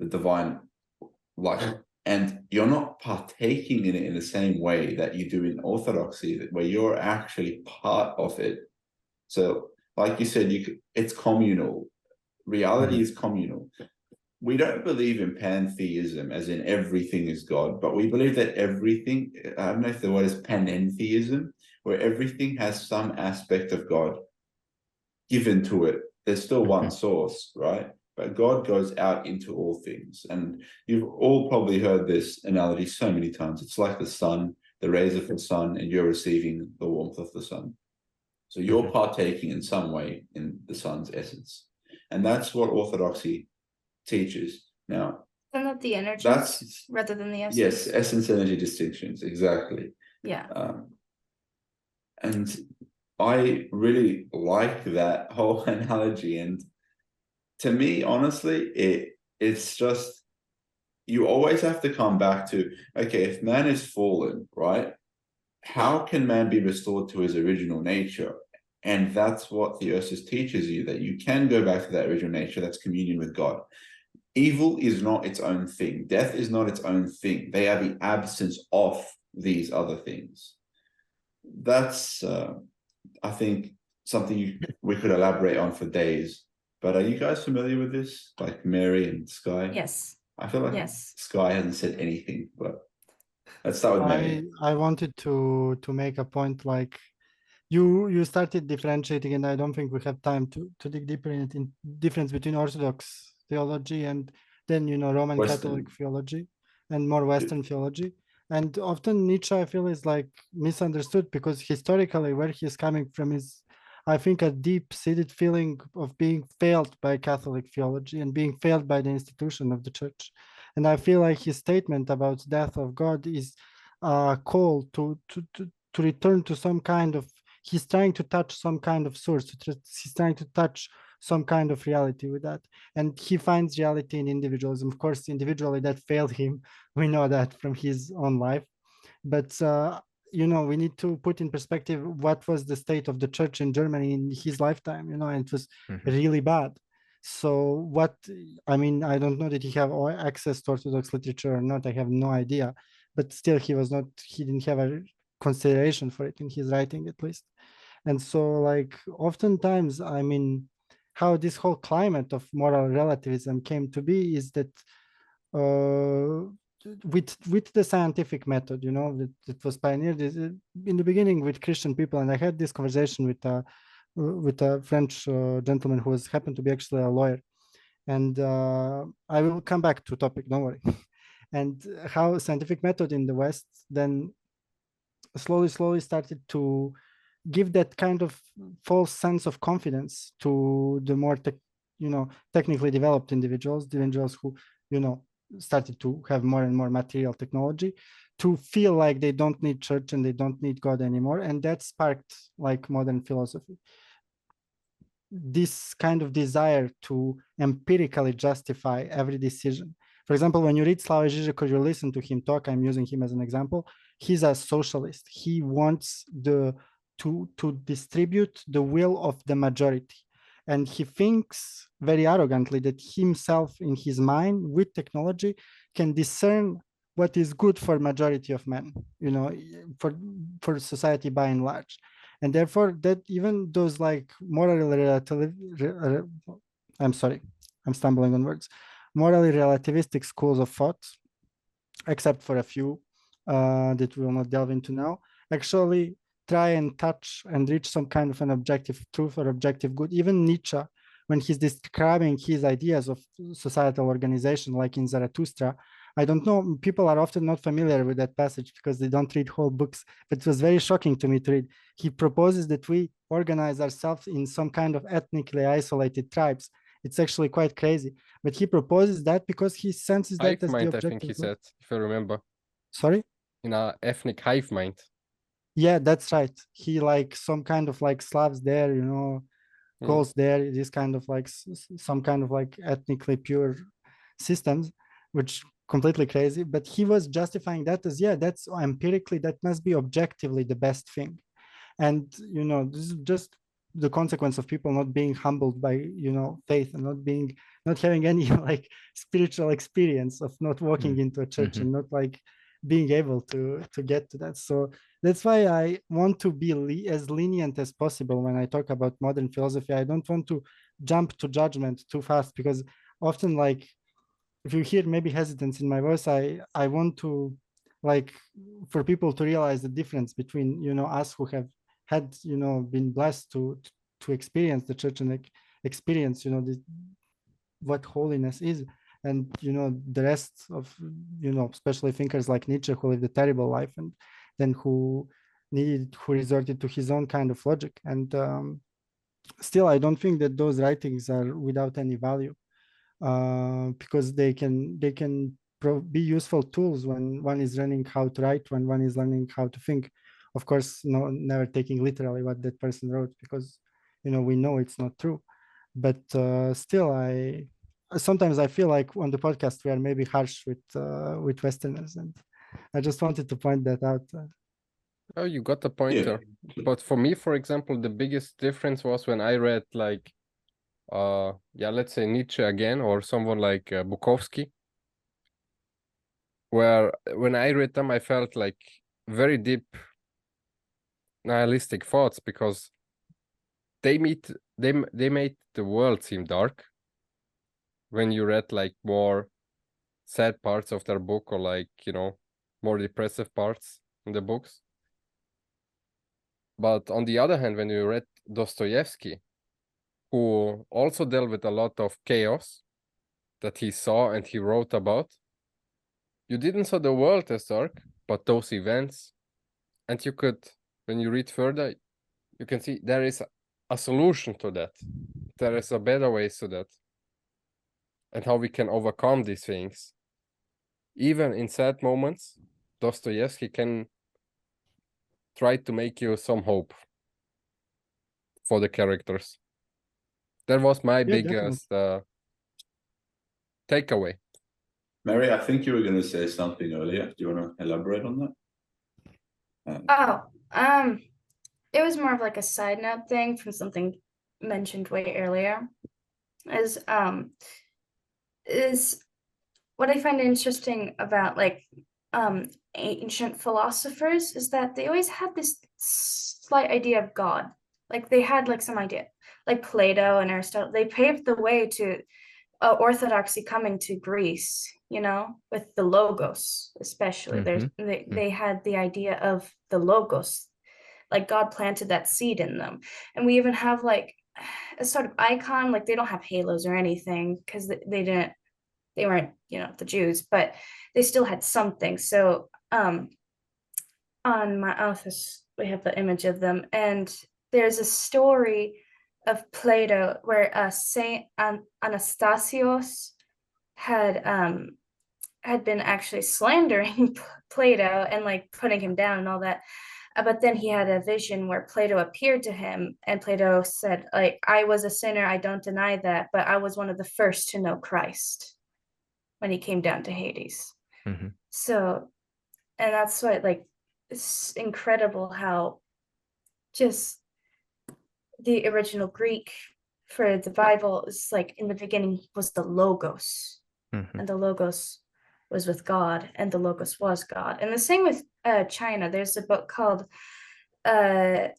the divine life, and you're not partaking in it in the same way that you do in Orthodoxy, where you're actually part of it. So, like you said, it's communal. Reality is communal. We don't believe in pantheism, as in everything is God, but we believe that everything, I don't know if the word is panentheism, where everything has some aspect of God given to it. There's still one source, right? But God goes out into all things. And you've all probably heard this analogy so many times. It's like the sun, the rays of the sun, and you're receiving the warmth of the sun. So you're partaking in some way in the sun's essence. And that's what Orthodoxy teaches. Now, Isn't that the energy rather than the essence? Yes, essence energy distinctions, exactly. Yeah. And I really like that whole analogy. And to me, honestly, it's just, you always have to come back to, okay, if man is fallen, right, how can man be restored to his original nature? And that's what theosis teaches you, that you can go back to that original nature, that's communion with God. Evil is not its own thing. Death is not its own thing. They are the absence of these other things. That's, I think, something we could elaborate on for days. But are you guys familiar with this? Like Mary and Sky? Yes. I feel like Sky hasn't said anything, but let's start with Mary. I wanted to make a point, like you started differentiating, and I don't think we have time to dig deeper in it, in difference between Orthodox theology and then, Roman Catholic theology and more Western theology. And often Nietzsche, I feel, is like misunderstood, because historically where he's coming from is, I think, a deep-seated feeling of being failed by Catholic theology and being failed by the institution of the church. And I feel like his statement about death of God is a call to return to some kind of, he's trying to touch some kind of source, he's trying to touch some kind of reality with that. And he finds reality in individualism. Of course, individually that failed him. We know that from his own life. But we need to put in perspective what was the state of the church in Germany in his lifetime, and it was really bad. So I don't know that he have access to Orthodox literature or not. I have no idea, but still he didn't have a consideration for it in his writing, at least. And so, like, oftentimes, how this whole climate of moral relativism came to be is that with the scientific method, that was pioneered in the beginning with Christian people. And I had this conversation with a French gentleman who happened to be actually a lawyer. And I will come back to topic, don't worry. And how scientific method in the West then slowly started to give that kind of false sense of confidence to the more technically developed individuals, the individuals who started to have more and more material technology, to feel like they don't need church and they don't need God anymore. And that sparked like modern philosophy. this kind of desire to empirically justify every decision. For example, when you read Slavoj Žižek or you listen to him talk, I'm using him as an example, he's a socialist. He wants to distribute the will of the majority. And he thinks very arrogantly that himself in his mind with technology can discern what is good for majority of men, you know, for society by and large. And therefore that even those like morally I'm sorry, I'm stumbling on words, morally relativistic schools of thought, except for a few that we will not delve into now, actually try and touch and reach some kind of an objective truth or objective good. Even Nietzsche, when he's describing his ideas of societal organization, like in Zarathustra, I don't know, people are often not familiar with that passage because they don't read whole books, but it was very shocking to me to read. He proposes that we organize ourselves in some kind of ethnically isolated tribes. It's actually quite crazy, but he proposes that because he senses that Hive as the mind, I objective think he good. said, if I remember. Sorry? In a ethnic hive mind. Yeah, that's right. He like some kind of like Slavs there, you know, Gauls there, this kind of like some kind of like ethnically pure systems, which completely crazy. But he was justifying that as, yeah, that's empirically, that must be objectively the best thing. And, you know, this is just the consequence of people not being humbled by, you know, faith and not having any like spiritual experience of not walking into a church and not like being able to get to that. So that's why I want to be as lenient as possible when I talk about modern philosophy. I don't want to jump to judgment too fast, because often, like, if you hear maybe hesitance in my voice, I want to, like, for people to realize the difference between, you know, us who have had, you know, been blessed to experience the church and experience, you know, what holiness is, and, you know, the rest of, you know, especially thinkers like Nietzsche, who lived a terrible life and then who resorted to his own kind of logic. And still, I don't think that those writings are without any value, because they can be useful tools when one is learning how to write, when one is learning how to think. Of course, never taking literally what that person wrote, because, you know, we know it's not true. But still, sometimes I feel like on the podcast we are maybe harsh with Westerners, and I just wanted to point that out. Oh, you got the pointer. But for me, for example, the biggest difference was when I read like let's say Nietzsche again, or someone like Bukowski, where when I read them I felt like very deep nihilistic thoughts, because they made the world seem dark when you read like more sad parts of their book, or like, you know, more depressive parts in the books. But on the other hand, when you read Dostoevsky, who also dealt with a lot of chaos that he saw and he wrote about, you didn't saw the world as dark, but those events. And you could, when you read further, you can see there is a solution to that. There is a better way to that. And how we can overcome these things. Even in sad moments, Dostoevsky can try to make you some hope for the characters. That was my biggest takeaway. Mary, I think you were going to say something earlier. Do you want to elaborate on that? It was more of like a side note thing from something mentioned way earlier. Is what I find interesting about like ancient philosophers is that they always had this slight idea of God. Like they had like some idea, like Plato and Aristotle. They paved the way to Orthodoxy coming to Greece, you know, with the Logos, especially. They had the idea of the Logos, like God planted that seed in them. And we even have like a sort of icon, like they don't have halos or anything because they weren't, you know, the Jews, but they still had something. So on my office, we have the image of them. And there's a story of Plato where Saint Anastasios had been actually slandering Plato and like putting him down and all that. But then he had a vision where Plato appeared to him, and Plato said, like, I was a sinner, I don't deny that, but I was one of the first to know Christ when he came down to Hades. Mm-hmm. So, and that's why, like, it's incredible how just the original Greek for the Bible is like, in the beginning was the Logos, Mm-hmm. and the Logos was with God, and the Logos was God. And the same with China. There's a book called the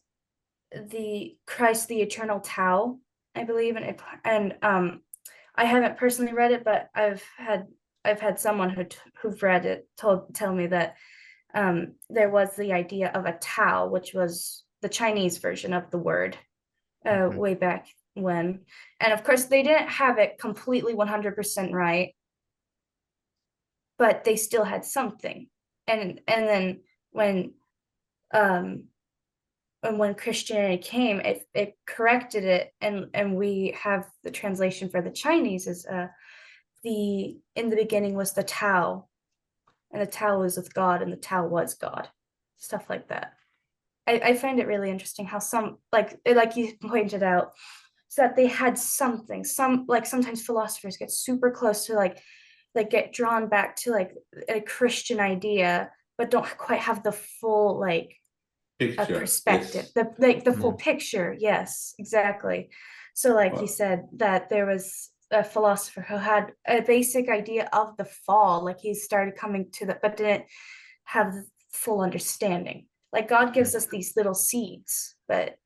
Christ, the Eternal Tao, I believe, and I haven't personally read it, but I've had someone who've read it tell me that there was the idea of a Tao, which was the Chinese version of the word way back when. And of course, they didn't have it completely 100% right, but they still had something. And then when Christianity came, it corrected it, and we have the translation for the Chinese is in the beginning was the Tao, and the Tao was with God, and the Tao was God, stuff like that. I find it really interesting how some, like you pointed out, so that they had something. Like sometimes philosophers get super close to like get drawn back to like a Christian idea, but don't quite have the full like a perspective, yes. the full picture. Yes, exactly. So like he said that there was a philosopher who had a basic idea of the fall, like he started coming to the, but didn't have the full understanding. Like God gives us these little seeds, but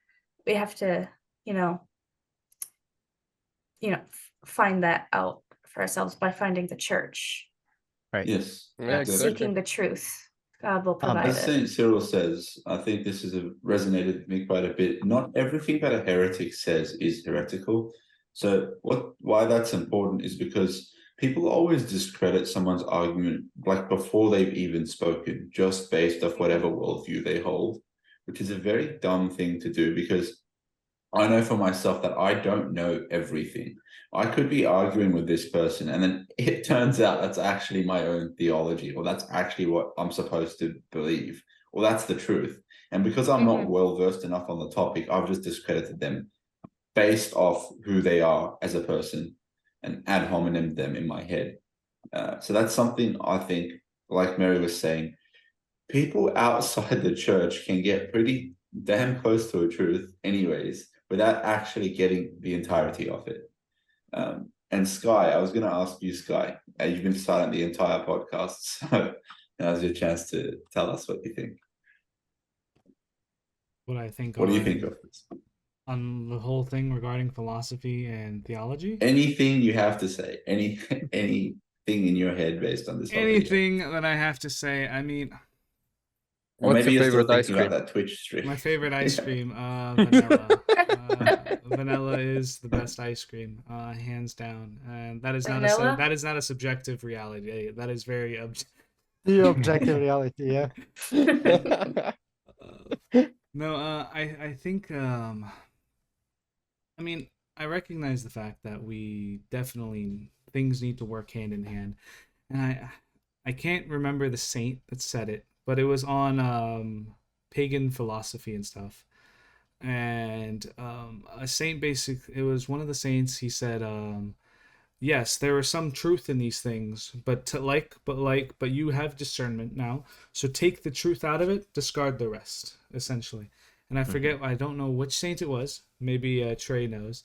we have to, find that out for ourselves by finding the church. Right. Yes. Yeah, exactly. Seeking the truth. God will provide As it. Saint Cyril says, I think this has resonated with me quite a bit. Not everything that a heretic says is heretical. So why that's important is because people always discredit someone's argument like before they've even spoken, just based off whatever worldview they hold, which is a very dumb thing to do, because I know for myself that I don't know everything. I could be arguing with this person, and then it turns out that's actually my own theology, or that's actually what I'm supposed to believe, or that's the truth. And because I'm not well versed enough on the topic, I've just discredited them based off who they are as a person and ad hominem them in my head. So that's something I think, like Mary was saying, people outside the church can get pretty damn close to a truth anyways, without actually getting the entirety of it. And Sky, I was going to ask you, Sky, you've been silent the entire podcast, so now's your chance to tell us what you think. What I think. What do you think of this? On the whole thing regarding philosophy and theology? Anything you have to say, anything in your head based on this. Anything that I have to say, I mean... Or What's maybe your you're still favorite ice thinking cream? about that Twitch stream. My favorite ice cream, vanilla. Vanilla is the best ice cream, hands down. And that is Vanilla? that is not a subjective reality. That is very The objective reality, yeah. No, I think I mean, I recognize the fact that we definitely, things need to work hand in hand. And I can't remember the saint that said it, but it was on pagan philosophy and stuff. And a saint it was one of the saints, he said, yes, there is some truth in these things, but you have discernment now, so take the truth out of it, discard the rest, essentially. And I forget, I don't know which saint it was, maybe Trey knows,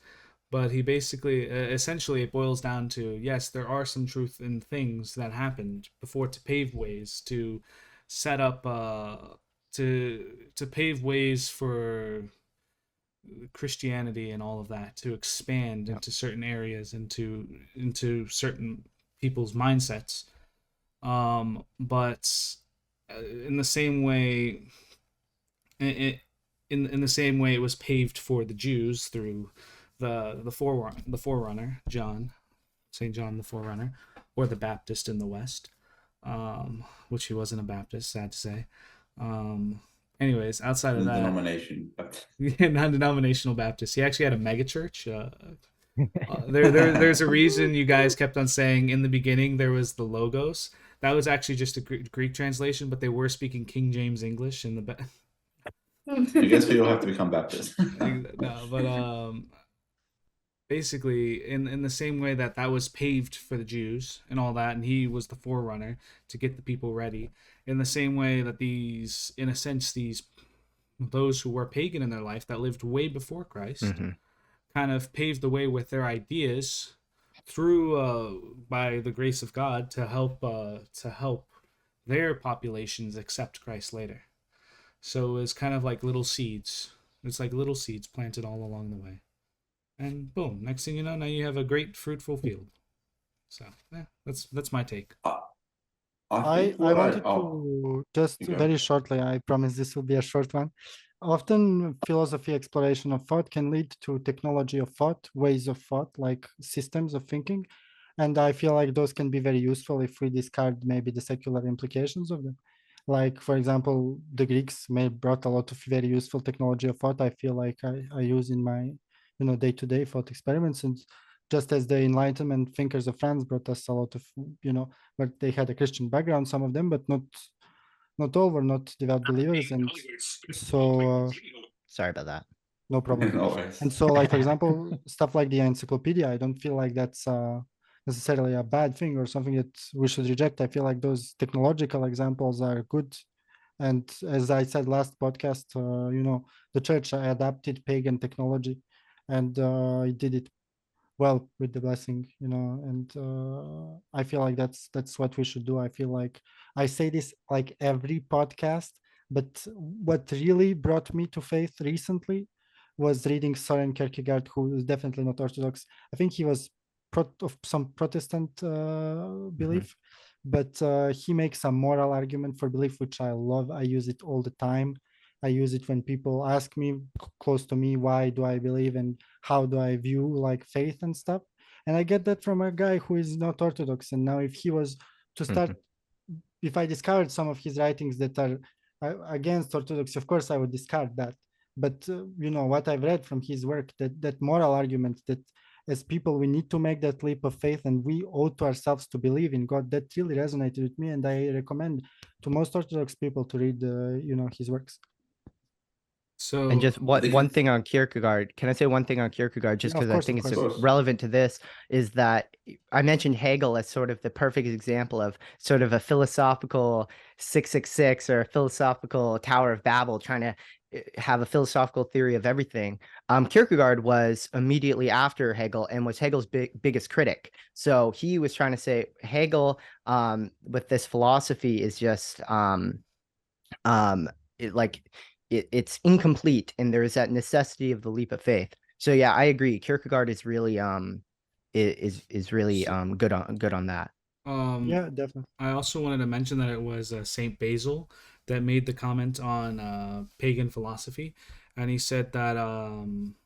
but he basically, essentially it boils down to, yes, there are some truth in things that happened before to pave ways, to set up, to pave ways for Christianity and all of that, to expand into certain areas, into certain people's mindsets. But in the same way, in the same way, it was paved for the Jews through the forerunner, John, St. John the Forerunner, or the Baptist in the West, which he wasn't a Baptist, sad to say. Anyways, outside of that, non-denominational Baptist. He actually had a megachurch. There's a reason you guys kept on saying in the beginning there was the Logos. That was actually just a Greek translation, but they were speaking King James English in the I guess we all have to become Baptist. No, but basically in the same way that was paved for the Jews and all that, and he was the forerunner to get the people ready, in the same way that these, in a sense, those who were pagan in their life that lived way before Christ kind of paved the way with their ideas through by the grace of God to help their populations accept Christ later. So it's kind of like little seeds. It's like little seeds planted all along the way. And boom, next thing you know, now you have a great fruitful field. So yeah, that's my take. I wanted to just very shortly, I promise this will be a short one. Often philosophy exploration of thought can lead to technology of thought, ways of thought, like systems of thinking. And I feel like those can be very useful if we discard maybe the secular implications of them. Like, for example, the Greeks may brought a lot of very useful technology of thought. I feel like I use in my, day-to-day thought experiments. And just as the Enlightenment thinkers of France brought us a lot of, but they had a Christian background, some of them, but not all were not devout believers. And so, sorry about that. no problem. Always. And so, like, for example, stuff like the encyclopedia, I don't feel like that's necessarily a bad thing or something that we should reject. I feel like those technological examples are good. And as I said last podcast, the church adapted pagan technology, and it did it well with the blessing, and I feel like that's what we should do. I feel like I say this like every podcast, but what really brought me to faith recently was reading Soren Kierkegaard, who is definitely not Orthodox. I think he was of some Protestant belief, but he makes a moral argument for belief, which I love. I use it all the time. I use it when people ask me close to me, why do I believe and how do I view like faith and stuff. And I get that from a guy who is not Orthodox. And now if he was to start, if I discovered some of his writings that are against Orthodoxy, of course I would discard that. But what I've read from his work, that moral argument that as people, we need to make that leap of faith and we owe to ourselves to believe in God, that really resonated with me. And I recommend to most Orthodox people to read, his works. So, and just one thing on Kierkegaard, can I say one thing on Kierkegaard, just because I think it's relevant to this, is that I mentioned Hegel as sort of the perfect example of sort of a philosophical 666 or a philosophical Tower of Babel, trying to have a philosophical theory of everything. Kierkegaard was immediately after Hegel and was Hegel's biggest critic. So he was trying to say Hegel with this philosophy is just it's incomplete, and there is that necessity of the leap of faith. So yeah, I agree. Kierkegaard is really is really good on that. Yeah, definitely. I also wanted to mention that it was Saint Basil that made the comment on pagan philosophy, and he said that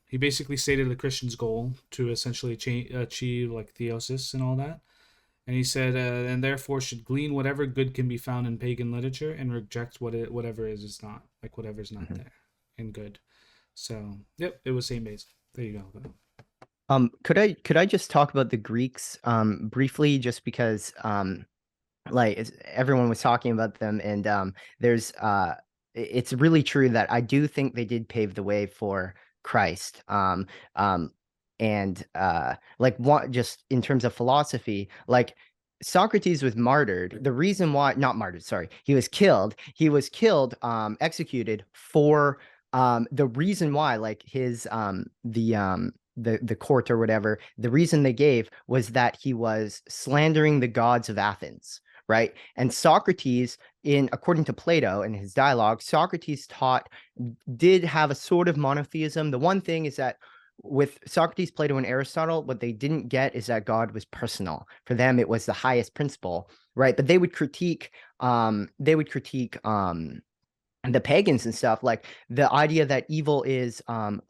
he basically stated the Christian's goal to essentially achieve like theosis and all that. And he said, and therefore should glean whatever good can be found in pagan literature and reject whatever is not, like whatever's not there and good. So, yep, it was Saint Basil. There you go. Could I just talk about the Greeks briefly, just because like everyone was talking about them, and there's it's really true that I do think they did pave the way for Christ. And like just in terms of philosophy, like Socrates was martyred. The reason why, not martyred, sorry, he was killed, executed for the reason why, like his the court or whatever, the reason they gave was that he was slandering the gods of Athens, right? And Socrates, according to Plato in his dialogue, Socrates did have a sort of monotheism. The one thing is that with Socrates, Plato, and Aristotle, what they didn't get is that God was personal. For them, it was the highest principle, right? But they would critique the pagans and stuff, like the idea that evil is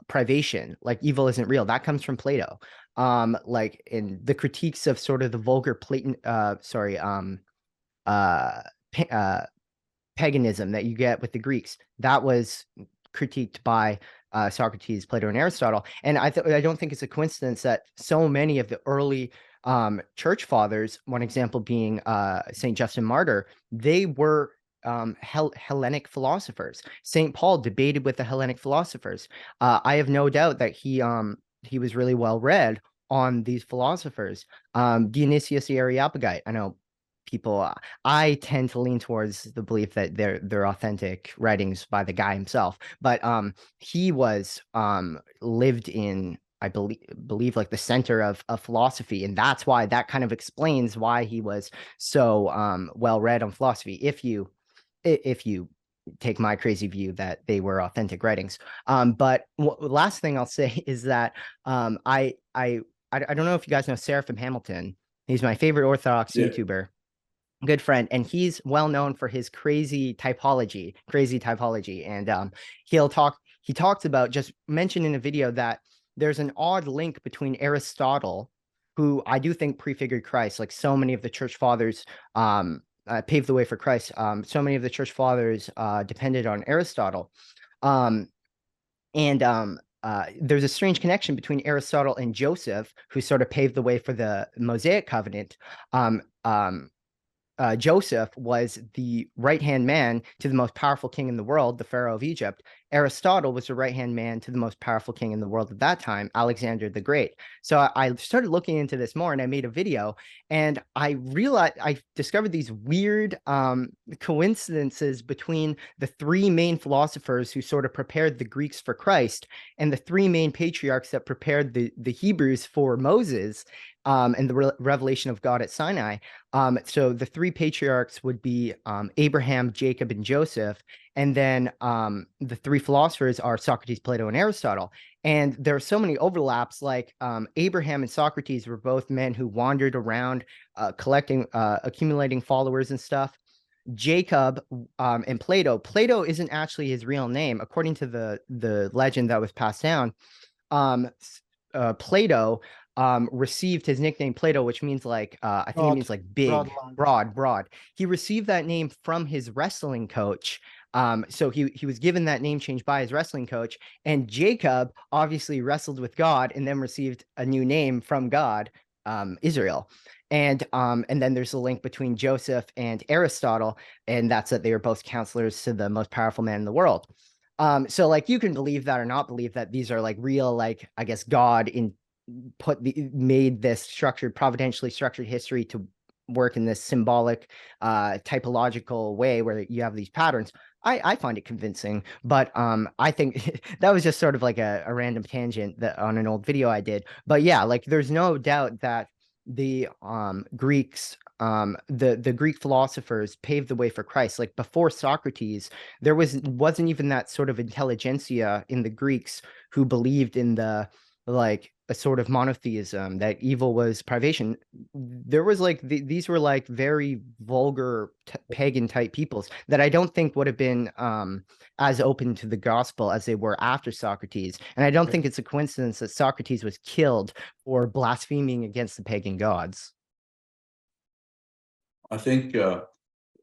privation, like evil isn't real. That comes from Plato. Like in the critiques of sort of the vulgar paganism that you get with the Greeks, that was critiqued by Socrates, Plato, and Aristotle. And I don't think it's a coincidence that so many of the early church fathers, one example being Saint Justin Martyr, they were Hellenic philosophers. St. Paul debated with the Hellenic philosophers. I have no doubt that he was really well read on these philosophers. Dionysius the Areopagite. I know people. I tend to lean towards the belief that they're authentic writings by the guy himself, but he was lived in, I believe like the center of philosophy, and that's why that kind of explains why he was so well read on philosophy. If you take my crazy view that they were authentic writings. But last thing I'll say is that I don't know if you guys know Seraphim Hamilton. He's my favorite Orthodox YouTuber, good friend, and he's well known for his crazy typology. And he talks about, just mentioned in a video, that there's an odd link between Aristotle, who I do think prefigured Christ, like so many of the church fathers paved the way for Christ. So many of the church fathers depended on Aristotle. There's a strange connection between Aristotle and Joseph, who sort of paved the way for the Mosaic covenant. Joseph was the right-hand man to the most powerful king in the world, the Pharaoh of Egypt. Aristotle was the right-hand man to the most powerful king in the world at that time, Alexander the Great. So I started looking into this more, and I made a video, and I realized I discovered these weird coincidences between the three main philosophers who sort of prepared the Greeks for Christ, and the three main patriarchs that prepared the Hebrews for Moses. And the revelation of God at Sinai. So the three patriarchs would be Abraham, Jacob, and Joseph. And then the three philosophers are Socrates, Plato, and Aristotle. And there are so many overlaps, like Abraham and Socrates were both men who wandered around accumulating followers and stuff. Jacob and Plato isn't actually his real name. According to the legend that was passed down, Plato received his nickname Plato, which means like I think it means like big, broad. He received that name from his wrestling coach. So he was given that name change by his wrestling coach. And Jacob obviously wrestled with God and then received a new name from God, Israel. And then there's a link between Joseph and Aristotle, and that's that they were both counselors to the most powerful man in the world. So like you can believe that or not believe that these are like real, like I guess God made this providentially structured history to work in this symbolic typological way where you have these patterns. I find it convincing, but I think that was just sort of like a random tangent that on an old video I did. But yeah, like there's no doubt that the Greeks, the Greek philosophers paved the way for Christ. Like before Socrates, there wasn't even that sort of intelligentsia in the Greeks who believed in like a sort of monotheism, that evil was privation. There was like these were like very vulgar pagan type peoples that I don't think would have been as open to the gospel as they were after Socrates. And I don't think it's a coincidence that Socrates was killed for blaspheming against the pagan gods. I think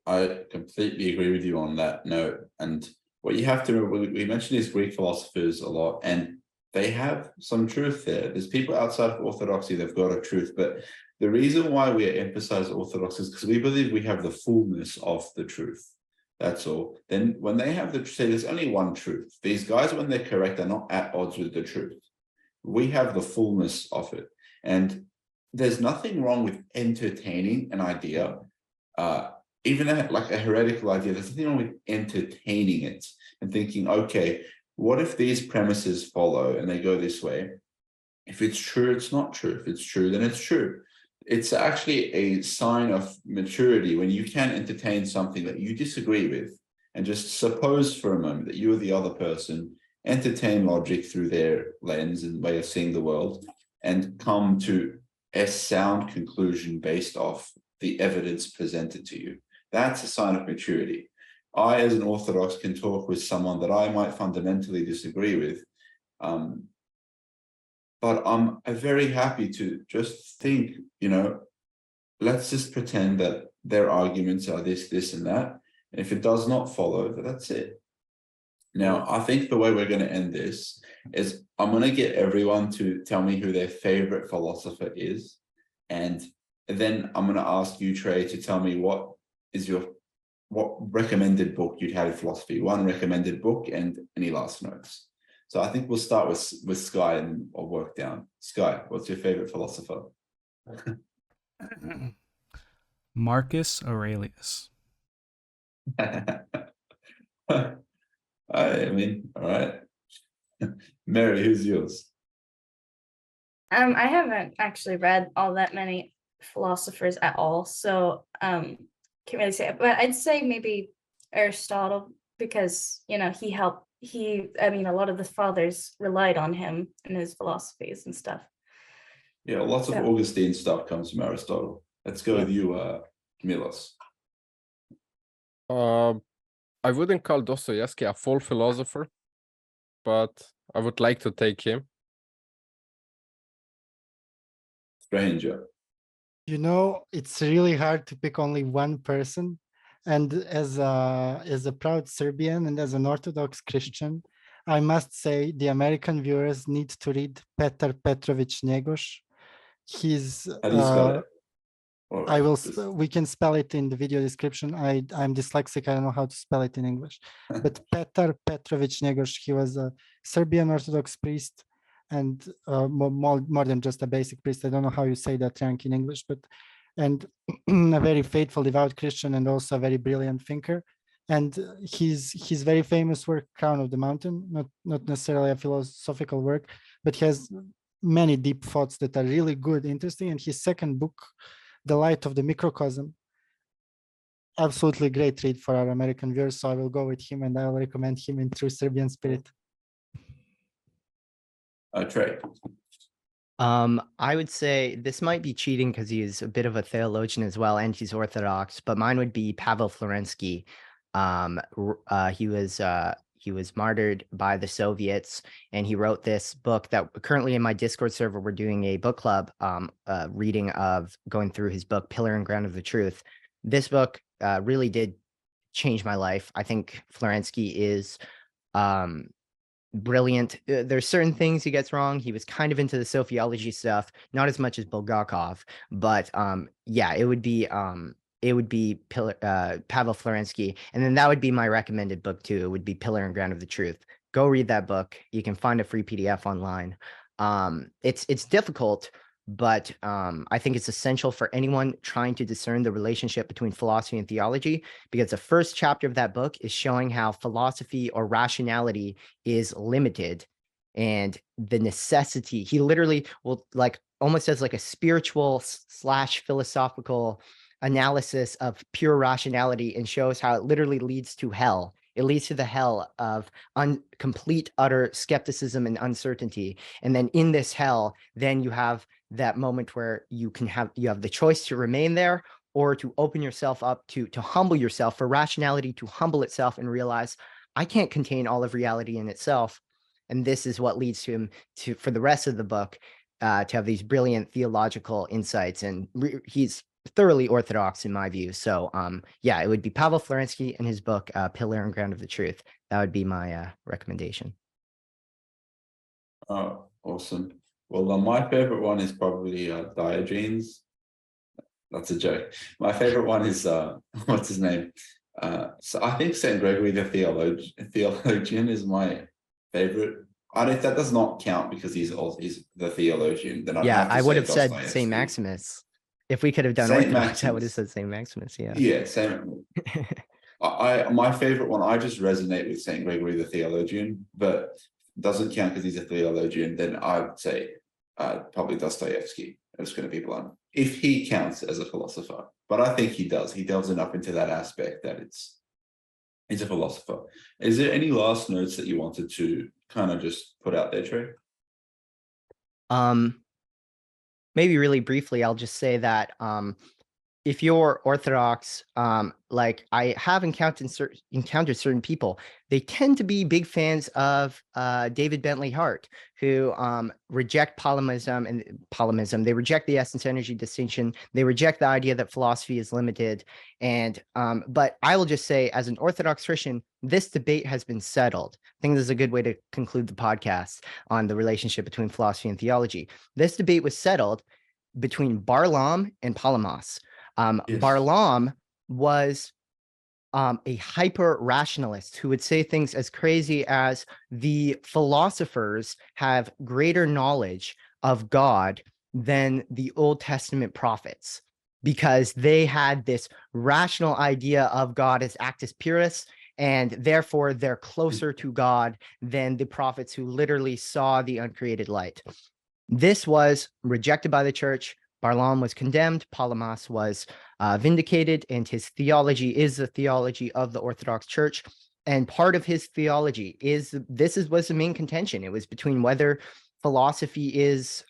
I completely agree with you on that note. And what you have to remember, we mentioned these Greek philosophers a lot, and they have some truth there. There's people outside of Orthodoxy, they've got a truth. But the reason why we emphasize Orthodox is because we believe we have the fullness of the truth. That's all. Then when they have say there's only one truth. These guys, when they're correct, are not at odds with the truth. We have the fullness of it. And there's nothing wrong with entertaining an idea, even like a heretical idea. There's nothing wrong with entertaining it and thinking, okay, what if these premises follow and they go this way? If it's true, it's not true. If it's true, then it's true. It's actually a sign of maturity when you can entertain something that you disagree with and just suppose for a moment that you are the other person, entertain logic through their lens and way of seeing the world, and come to a sound conclusion based off the evidence presented to you. That's a sign of maturity. I, as an Orthodox, can talk with someone that I might fundamentally disagree with, but I'm very happy to just think, let's just pretend that their arguments are this, and that. And if it does not follow, that's it. Now, I think the way we're going to end this is I'm going to get everyone to tell me who their favorite philosopher is. And then I'm going to ask you, Trey, to tell me what is your what recommended book you'd have in philosophy, one recommended book and any last notes. So I think we'll start with Sky and I'll work down. Sky, what's your favorite philosopher? Marcus Aurelius. I mean, all right. Mary, who's yours? I haven't actually read all that many philosophers at all, so can't really say it, but I'd say maybe Aristotle, because you know I mean a lot of the fathers relied on him in his philosophies and stuff. Yeah, lots of Augustine stuff comes from Aristotle. Let's go with you, Milos. I wouldn't call Dostoevsky a full philosopher, but I would like to take him. Stranger. You know, it's really hard to pick only one person. And as a proud Serbian and as an Orthodox Christian, I must say the American viewers need to read Petar Petrović Njegoš. He's How do you spell it? I will. We can spell it in the video description. I'm dyslexic. I don't know how to spell it in English. But Petar Petrović Njegoš, he was a Serbian Orthodox priest, and more than just a basic priest. I don't know how you say that rank in English, but and a very faithful, devout Christian, and also a very brilliant thinker. And his very famous work, Crown of the Mountain, not necessarily a philosophical work, but he has many deep thoughts that are really good, interesting. And his second book, The Light of the Microcosm, absolutely great read for our American viewers. So I will go with him, and I will recommend him in true Serbian spirit. Trey. I would say this might be cheating because he is a bit of a theologian as well, and he's Orthodox, but mine would be Pavel Florensky. He was martyred by the Soviets, and he wrote this book that currently in my Discord server, we're doing a book club reading of going through his book, Pillar and Ground of the Truth. This book really did change my life. I think Florensky is brilliant. There's certain things he gets wrong. He was kind of into the sophiology stuff, not as much as Bulgakov, but yeah, it would be Pavel Florensky, and then that would be my recommended book too. It would be Pillar and Ground of the Truth. Go read that book. You can find a free PDF online. It's difficult, but I think it's essential for anyone trying to discern the relationship between philosophy and theology, because the first chapter of that book is showing how philosophy or rationality is limited, and the necessity. He literally will almost as like a spiritual / philosophical analysis of pure rationality, and shows how it literally leads to hell. It leads to the hell of complete, utter skepticism and uncertainty. And then in this hell, then you have that moment where you have the choice to remain there, or to open yourself up to humble yourself, for rationality to humble itself and realize, I can't contain all of reality in itself. And this is what leads to him for the rest of the book, to have these brilliant theological insights. And he's thoroughly Orthodox in my view. So yeah, it would be Pavel Florensky and his book, Pillar and Ground of the Truth. That would be my recommendation. Oh, awesome. Well, my favorite one is probably Diogenes. That's a joke. My favorite one is what's his name? So I think Saint Gregory the theologian is my favorite. That does not count because he's the theologian. Then I would have said Saint Maximus. If we could have done Orthodox, I would have said Saint Maximus. Yeah. Yeah, same. My favorite one, I just resonate with Saint Gregory the theologian, but doesn't count because he's a theologian. Then I would say probably Dostoevsky. I'm just going to be blunt. If he counts as a philosopher, but I think he does. He delves enough into that aspect that he's a philosopher. Is there any last notes that you wanted to kind of just put out there, Trey? Maybe really briefly, I'll just say that if you're Orthodox, like I have encountered certain people, they tend to be big fans of David Bentley Hart, who reject polemism. They reject the essence-energy distinction. They reject the idea that philosophy is limited. And but I will just say, as an Orthodox Christian, this debate has been settled. I think this is a good way to conclude the podcast on the relationship between philosophy and theology. This debate was settled between Barlaam and Palamas. Yes. Barlaam was a hyper rationalist who would say things as crazy as the philosophers have greater knowledge of God than the Old Testament prophets, because they had this rational idea of God as actus purus, and therefore they're closer to God than the prophets who literally saw the uncreated light. This was rejected by the church. Barlaam was condemned, Palamas was vindicated, and his theology is the theology of the Orthodox Church. And part of his theology was the main contention. It was between whether philosophy is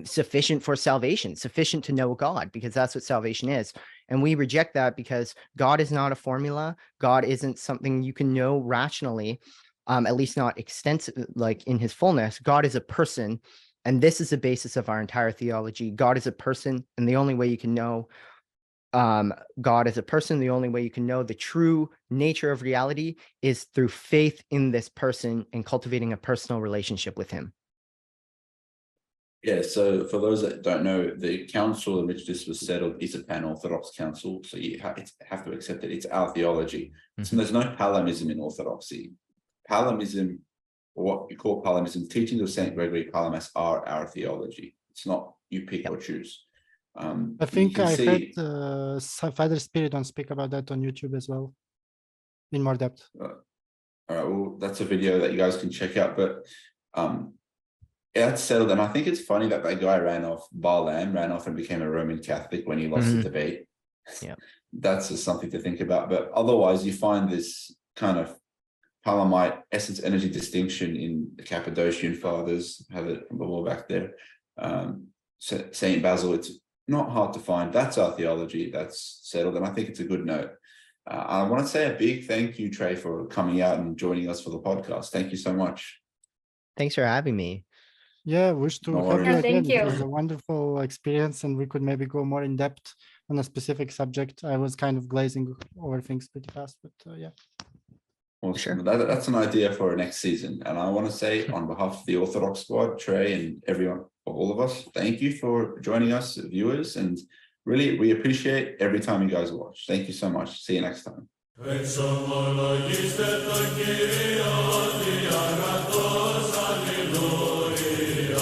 sufficient for salvation, sufficient to know God, because that's what salvation is. And we reject that because God is not a formula. God isn't something you can know rationally, at least not extensive, like in his fullness. God is a person. And this is the basis of our entire theology. God is a person, and the only way you can know God as a person, the only way you can know the true nature of reality is through faith in this person and cultivating a personal relationship with him. Yeah, so for those that don't know, the council in which this was settled is a pan-Orthodox council, so you have to accept it. It's our theology. So there's no Palamism in Orthodoxy. Palamism, or what we call Palamism, teachings of St. Gregory Palamas are our theology. It's not you pick or choose. I think I heard Father Spiridon speak about that on YouTube as well, in more depth. All right, well, that's a video that you guys can check out, but yeah, that's settled. And I think it's funny that guy Barlaam ran off and became a Roman Catholic when he lost the debate. Yeah, that's just something to think about. But otherwise, you find this kind of Palamite essence energy distinction in the Cappadocian fathers. Have it on the wall back there. Saint Basil, it's not hard to find. That's our theology. That's settled, and I think it's a good note. I want to say a big thank you, Trey, for coming out and joining us for the podcast. Thank you so much. Thanks for having me. Yeah, wish to have you again. Thank you. It was a wonderful experience, and we could maybe go more in depth on a specific subject. I was kind of glazing over things pretty fast, but yeah. Awesome. Sure. That's an idea for next season. And I want to say on behalf of the Orthodox squad, Trey, and everyone, all of us, thank you for joining us, viewers. And really, we appreciate every time you guys watch. Thank you so much. See you next time. Example,